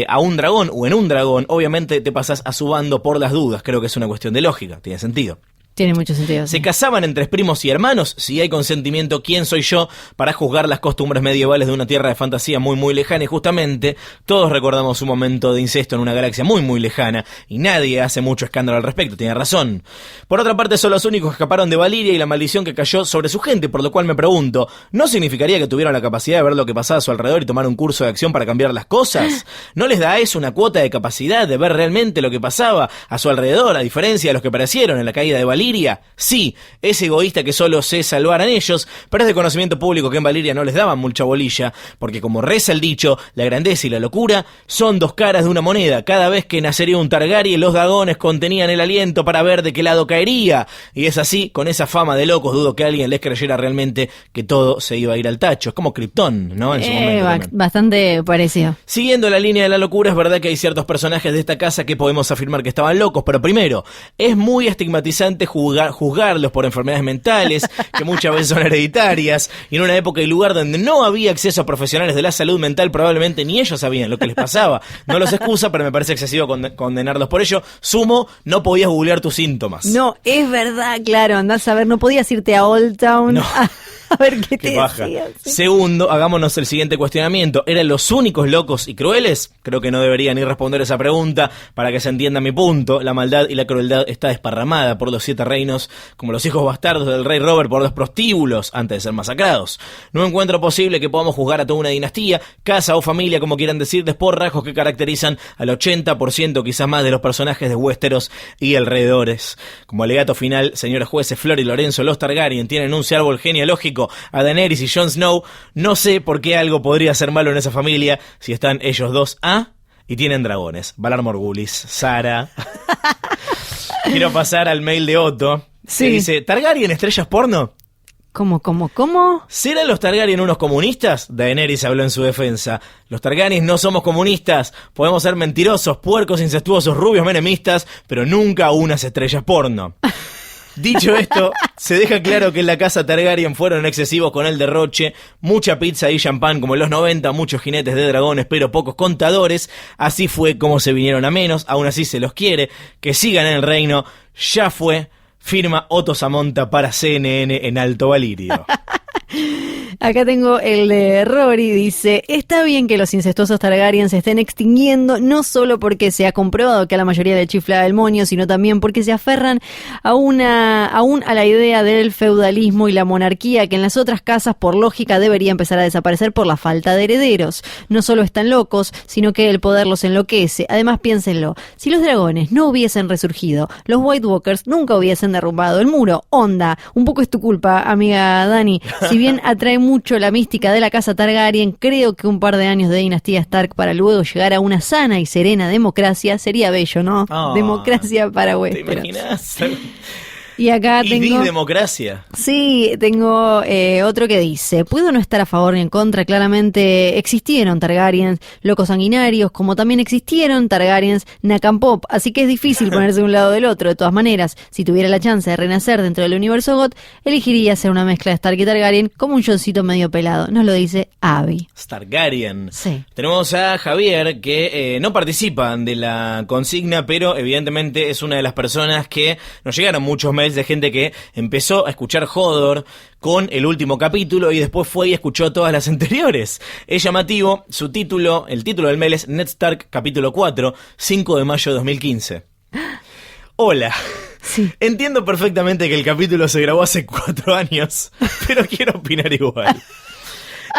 a un dragón o en un dragón, obviamente te pasas a su bando por las dudas. Creo que es una cuestión de lógica, tiene sentido. Tiene mucho sentido. Se Sí. casaban entre primos y hermanos. Si hay consentimiento, ¿quién soy yo para juzgar las costumbres medievales de una tierra de fantasía muy muy lejana? Y justamente todos recordamos un momento de incesto en una galaxia muy muy lejana y nadie hace mucho escándalo al respecto, tiene razón. Por otra parte, son los únicos que escaparon de Valyria y la maldición que cayó sobre su gente, por lo cual me pregunto, ¿no significaría que tuvieron la capacidad de ver lo que pasaba a su alrededor y tomar un curso de acción para cambiar las cosas? ¿No les da eso una cuota de capacidad de ver realmente lo que pasaba a su alrededor, a diferencia de los que perecieron en la caída de Valyria? Sí, es egoísta que solo se salvaran ellos, pero es de conocimiento público que en Valyria no les daban mucha bolilla, porque como reza el dicho, la grandeza y la locura son dos caras de una moneda. Cada vez que nacería un Targaryen, los dragones contenían el aliento para ver de qué lado caería, y es así, con esa fama de locos, dudo que alguien les creyera realmente que todo se iba a ir al tacho. Es como Krypton, ¿no? En su momento también. Bastante parecido. Siguiendo la línea de la locura, es verdad que hay ciertos personajes de esta casa que podemos afirmar que estaban locos, pero primero, es muy estigmatizante juzgarlos por enfermedades mentales, que muchas veces son hereditarias, y en una época y lugar donde no había acceso a profesionales de la salud mental, probablemente ni ellos sabían lo que les pasaba. No los excusa, pero me parece excesivo condenarlos por ello. Sumo, no podías googlear tus síntomas. No, es verdad, claro, andás a ver, no podías irte a Old Town No. a ver qué te baja. decía. Sí. Segundo, hagámonos el siguiente cuestionamiento. ¿Eran los únicos locos y crueles? Creo que no debería ni responder esa pregunta para que se entienda mi punto. La maldad y la crueldad está desparramada por los 7 reinos, como los hijos bastardos del rey Robert por los prostíbulos antes de ser masacrados. No encuentro posible que podamos juzgar a toda una dinastía, casa o familia, como quieran decirles, por rasgos que caracterizan al 80%, quizás más, de los personajes de Westeros y alrededores. Como alegato final, señores jueces Flor y Lorenzo, los Targaryen tienen un árbol genealógico a Daenerys y Jon Snow. No sé por qué algo podría ser malo en esa familia si están ellos dos y tienen dragones. Valar Morghulis, Sara. Quiero pasar al mail de Otto. Sí. Que dice: ¿Targaryen estrellas porno? ¿Cómo? ¿Serán los Targaryen unos comunistas? Daenerys habló en su defensa. Los Targaryen no somos comunistas. Podemos ser mentirosos, puercos, incestuosos, rubios, menemistas, pero nunca unas estrellas porno. Dicho esto, se deja claro que en la casa Targaryen fueron excesivos con el derroche, mucha pizza y champán como en los 90, muchos jinetes de dragones pero pocos contadores. Así fue como se vinieron a menos, aún así se los quiere, que sigan en el reino. Ya fue, firma Otto Samonta para CNN en Alto Valirio. Acá tengo el de Rory, dice: está bien que los incestuosos Targaryen se estén extinguiendo, no solo porque se ha comprobado que a la mayoría le chifla el moño, sino también porque se aferran aún a la idea del feudalismo y la monarquía, que en las otras casas por lógica debería empezar a desaparecer por la falta de herederos. No solo están locos, sino que el poder los enloquece. Además, piénsenlo, si los dragones no hubiesen resurgido, los White Walkers nunca hubiesen derrumbado el muro. Onda, un poco es tu culpa, amiga Dani. Si bien atrae mucho la mística de la casa Targaryen, creo que un par de años de dinastía Stark para luego llegar a una sana y serena democracia sería bello, ¿no? Oh, Democracia para ¿te Westeros. imaginas? Y acá tengo... democracia. Sí, tengo otro que dice: puedo no estar a favor ni en contra, claramente existieron Targaryens locos sanguinarios, como también existieron Targaryens Nakampop, así que es difícil ponerse de un lado o del otro. De todas maneras, si tuviera la chance de renacer dentro del universo GOT, elegiría hacer una mezcla de Stark y Targaryen como un Joncito medio pelado. Nos lo dice Abby. Targaryen. Sí. Tenemos a Javier, que no participa de la consigna, pero evidentemente es una de las personas que nos llegaron muchos mails de gente que empezó a escuchar Hodor con el último capítulo y después fue y escuchó todas las anteriores. Es llamativo, el título del mail es Ned Stark capítulo 4, 5 de mayo de 2015. Hola. Sí. Entiendo perfectamente que el capítulo se grabó hace 4 años, pero quiero opinar igual.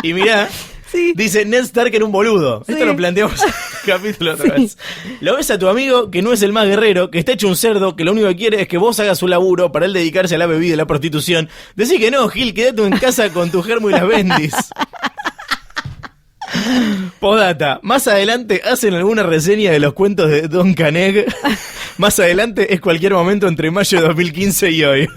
Y mirá, Sí. dice Ned Stark era un boludo. Sí. Esto lo planteamos en el capítulo otra vez. Lo ves a tu amigo que no es el más guerrero, que está hecho un cerdo, que lo único que quiere es que vos hagas su laburo para él dedicarse a la bebida y la prostitución. Decí que no, Gil, quédate en casa con tu germo y las bendis. Postdata, más adelante hacen alguna reseña de los cuentos de Don Caneg. Más adelante es cualquier momento entre mayo de 2015 y hoy.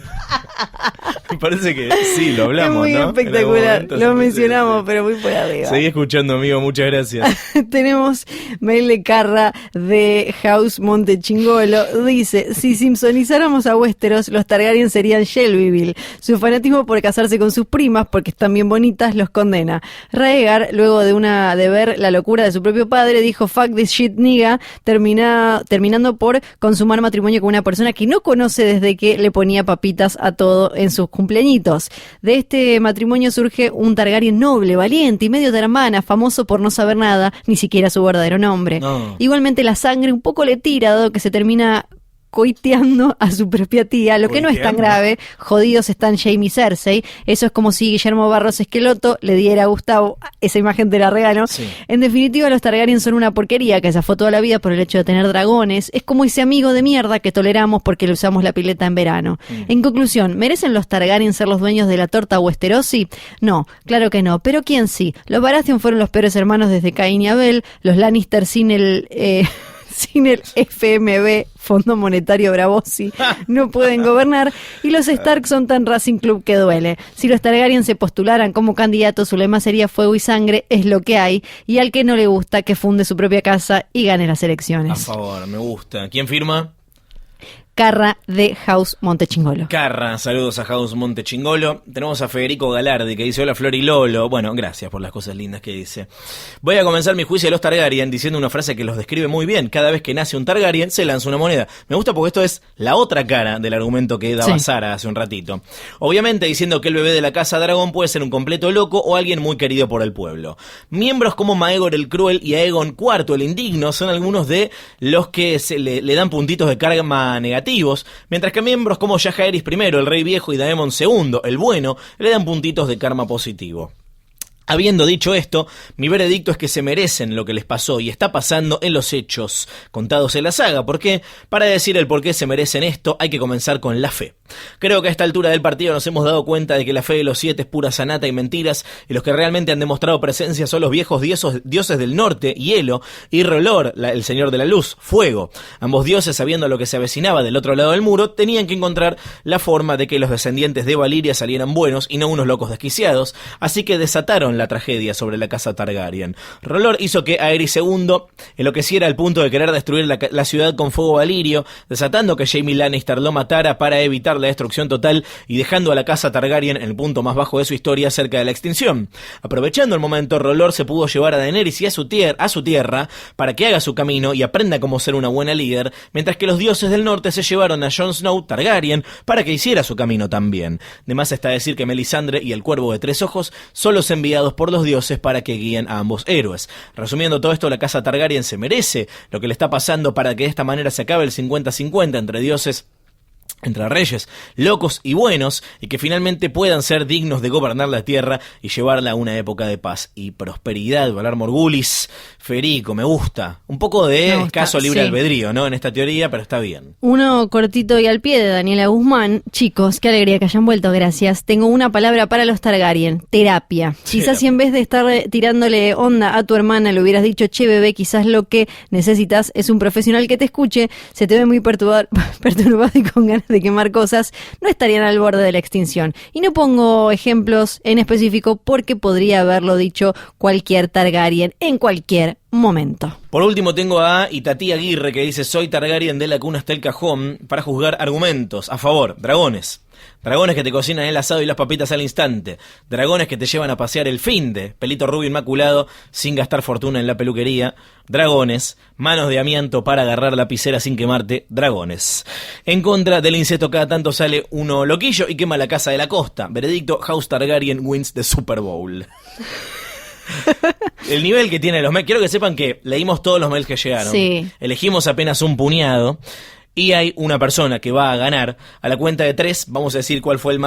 Me parece que sí, lo hablamos, es muy ¿no? espectacular, lo mencionamos, pero muy por arriba. Seguí escuchando, amigo, muchas gracias. Tenemos mail de Carra de House Montechingolo. Dice: si simpsonizáramos a Westeros, los Targaryen serían Shelbyville. Su fanatismo por casarse con sus primas, porque están bien bonitas, los condena. Raegar, luego de ver la locura de su propio padre, dijo fuck this shit nigga, terminando por consumar matrimonio con una persona que no conoce desde que le ponía papitas a todo en sus cumpleañitos. De este matrimonio surge un Targaryen noble, valiente y medio tarambana, famoso por no saber nada, ni siquiera su verdadero nombre. No. Igualmente la sangre un poco le tira, dado que se termina coiteando a su propia tía, lo que no es tan grave. Jodidos están Jaime y Cersei. Eso es como si Guillermo Barros Esqueloto le diera a Gustavo, esa imagen te la regalo. Sí. En definitiva, los Targaryen son una porquería que zafó toda la vida por el hecho de tener dragones. Es como ese amigo de mierda que toleramos porque le usamos la pileta en verano. En conclusión, ¿merecen los Targaryen ser los dueños de la torta Westerosi? No, claro que no. Pero ¿quién sí? Los Baratheon fueron los peores hermanos desde Caín y Abel. Los Lannister sin el FMB, Fondo Monetario Bravosi, no pueden gobernar, y los Stark son tan Racing Club que duele. Si los Targaryen se postularan como candidatos, su lema sería fuego y sangre, es lo que hay, y al que no le gusta, que funde su propia casa y gane las A elecciones. favor, me gusta. ¿Quién firma? Carra de House Montechingolo. Carra, saludos a House Montechingolo. Tenemos a Federico Galardi que dice: hola Flor y Lolo. Bueno, gracias por las cosas lindas que dice. Voy a comenzar mi juicio de los Targaryen diciendo una frase que los describe muy bien. Cada vez que nace un Targaryen se lanza una moneda. Me gusta porque esto es la otra cara del argumento que daba Sara hace un ratito. Obviamente diciendo que el bebé de la casa Dragón puede ser un completo loco o alguien muy querido por el pueblo. Miembros como Maegor el Cruel y Aegon IV el Indigno son algunos de los que se le dan puntitos de karma negativos, mientras que miembros como Jaehaerys I, el Rey Viejo, y Daemon II, el Bueno, le dan puntitos de karma positivo. Habiendo dicho esto, mi veredicto es que se merecen lo que les pasó y está pasando en los hechos contados en la saga, porque para decir el por qué se merecen esto hay que comenzar con la fe. Creo que a esta altura del partido nos hemos dado cuenta de que la fe de los 7 es pura sanata y mentiras, y los que realmente han demostrado presencia son los viejos dioses del norte, hielo, y Rolor, el señor de la luz, fuego. Ambos dioses, sabiendo lo que se avecinaba del otro lado del muro, tenían que encontrar la forma de que los descendientes de Valyria salieran buenos y no unos locos desquiciados, así que desataron la tragedia sobre la casa Targaryen. Rolor hizo que Aerys II enloqueciera al punto de querer destruir la ciudad con fuego valirio, desatando que Jaime Lannister lo matara para evitar la destrucción total y dejando a la casa Targaryen en el punto más bajo de su historia, cerca de la extinción. Aprovechando el momento, Rolor se pudo llevar a Daenerys y a su tierra para que haga su camino y aprenda cómo ser una buena líder, mientras que los dioses del norte se llevaron a Jon Snow Targaryen para que hiciera su camino también. De más está decir que Melisandre y el Cuervo de Tres Ojos son los enviados por los dioses para que guíen a ambos héroes. Resumiendo todo esto, la casa Targaryen se merece lo que le está pasando para que de esta manera se acabe el 50-50 entre dioses, entre reyes locos y buenos, y que finalmente puedan ser dignos de gobernar la tierra y llevarla a una época de paz y prosperidad. Valar Morghulis, Federico, me gusta. Un poco de escaso libre albedrío, ¿no? En esta teoría, pero está bien. Uno cortito y al pie de Daniela Guzmán. Chicos, qué alegría que hayan vuelto, gracias. Tengo una palabra para los Targaryen: terapia. Quizás si en vez de estar tirándole onda a tu hermana le hubieras dicho: che bebé, quizás lo que necesitas es un profesional que te escuche, se te ve muy perturbado y con ganas ganas de quemar cosas, no estarían al borde de la extinción. Y no pongo ejemplos en específico porque podría haberlo dicho cualquier Targaryen en cualquier momento. Por último tengo a Itatí Aguirre que dice: soy Targaryen de la cuna hasta el cajón para juzgar argumentos a favor. Dragones. Dragones que te cocinan el asado y las papitas al instante. Dragones que te llevan a pasear el finde. Pelito rubio inmaculado sin gastar fortuna en la peluquería. Dragones. Manos de amianto para agarrar lapicera sin quemarte. Dragones. En contra del incesto cada tanto sale uno loquillo y quema la casa de la costa. Veredicto: House Targaryen wins the Super Bowl. El nivel que tienen los mails. Quiero que sepan que leímos todos los mails que llegaron. Sí. Elegimos apenas un puñado. Y hay una persona que va a ganar. A la cuenta de 3, vamos a decir cuál fue el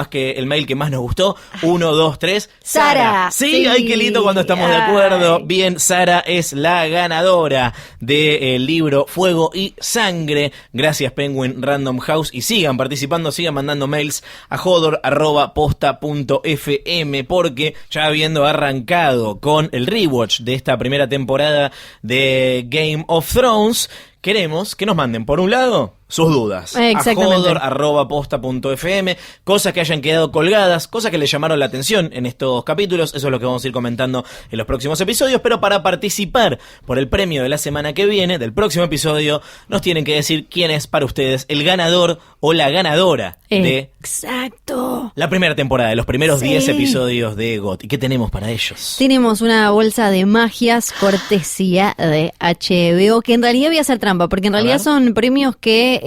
mail que más nos gustó. 1, 2, 3. Sara. Sí, ay, qué lindo cuando estamos de acuerdo. Bien, Sara es la ganadora del libro Fuego y Sangre. Gracias, Penguin Random House. Y sigan participando, sigan mandando mails a jodor@posta.fm, porque ya habiendo arrancado con el rewatch de esta primera temporada de Game of Thrones, queremos que nos manden, por un lado, sus dudas. Exactamente. A jodor@posta.fm, cosas que hayan quedado colgadas, cosas que les llamaron la atención en estos capítulos. Eso es lo que vamos a ir comentando en los próximos episodios. Pero para participar por el premio de la semana que viene, del próximo episodio, nos tienen que decir quién es para ustedes el ganador o la ganadora de Exacto. la primera temporada, de los primeros Sí. 10 episodios de GOT. ¿Y qué tenemos para ellos? Tenemos una bolsa de magias cortesía de HBO, que en realidad voy a hacer trampa, porque en realidad ver. son premios que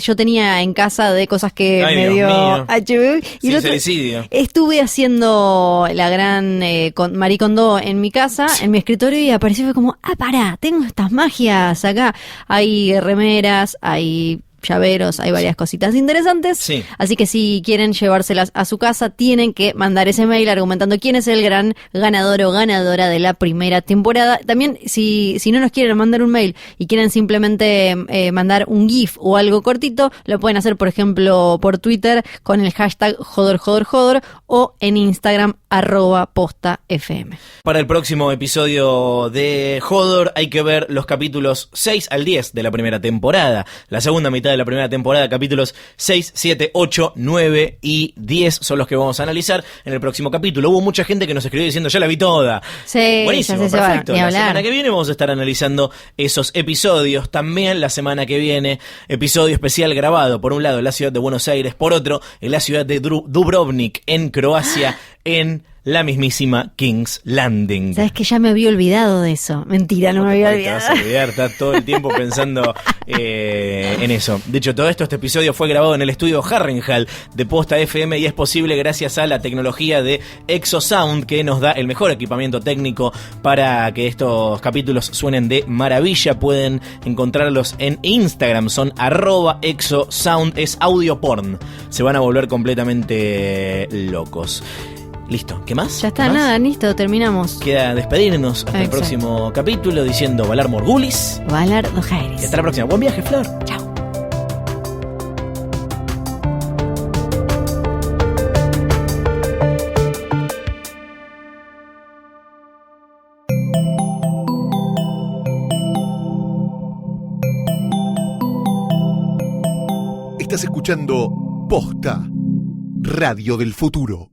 yo tenía en casa de cosas que Ay, me Dios dio mío. HBO. Y el otro- Sincericidio. estuve haciendo la gran Marie Kondo en mi casa, en mi escritorio, y apareció fue como, pará, tengo estas magias acá. Hay remeras, hay llaveros, hay varias cositas interesantes. Sí. Así que si quieren llevárselas a su casa, tienen que mandar ese mail argumentando quién es el gran ganador o ganadora de la primera temporada. También, si no nos quieren mandar un mail y quieren simplemente mandar un GIF o algo cortito, lo pueden hacer, por ejemplo, por Twitter con el hashtag JodorJodorJodor o en Instagram @postafm. Para el próximo episodio de Hodor hay que ver los capítulos 6 al 10 de la primera temporada. La segunda mitad de la primera temporada, capítulos 6, 7, 8, 9 y 10 son los que vamos a analizar en el próximo capítulo. Hubo mucha gente que nos escribió diciendo: ya la vi toda. Sí, Buenísimo, ya se va, perfecto. ni La hablar. semana que viene vamos a estar analizando esos episodios. También la semana que viene, episodio especial grabado, por un lado en la ciudad de Buenos Aires, por otro en la ciudad de Dubrovnik, en Croacia, en la mismísima King's Landing. Sabes que ya me había olvidado de eso. Mentira, no me había Te vas a olvidado. olvidar, estás todo el tiempo pensando en eso. De hecho, todo este episodio fue grabado en el estudio Harrenhal de Posta FM y es posible gracias a la tecnología de Exosound, que nos da el mejor equipamiento técnico para que estos capítulos suenen de maravilla. Pueden encontrarlos en Instagram, son @exosound, es audio porn. Se van a volver completamente locos. Listo, ¿qué más? Ya está, ¿Más? nada, listo, terminamos. Queda despedirnos hasta el Exacto. próximo capítulo diciendo Valar Morgulis. Valar Y Dohaeris. hasta la próxima. Buen viaje, Flor. Chao. Estás escuchando Posta, Radio del Futuro.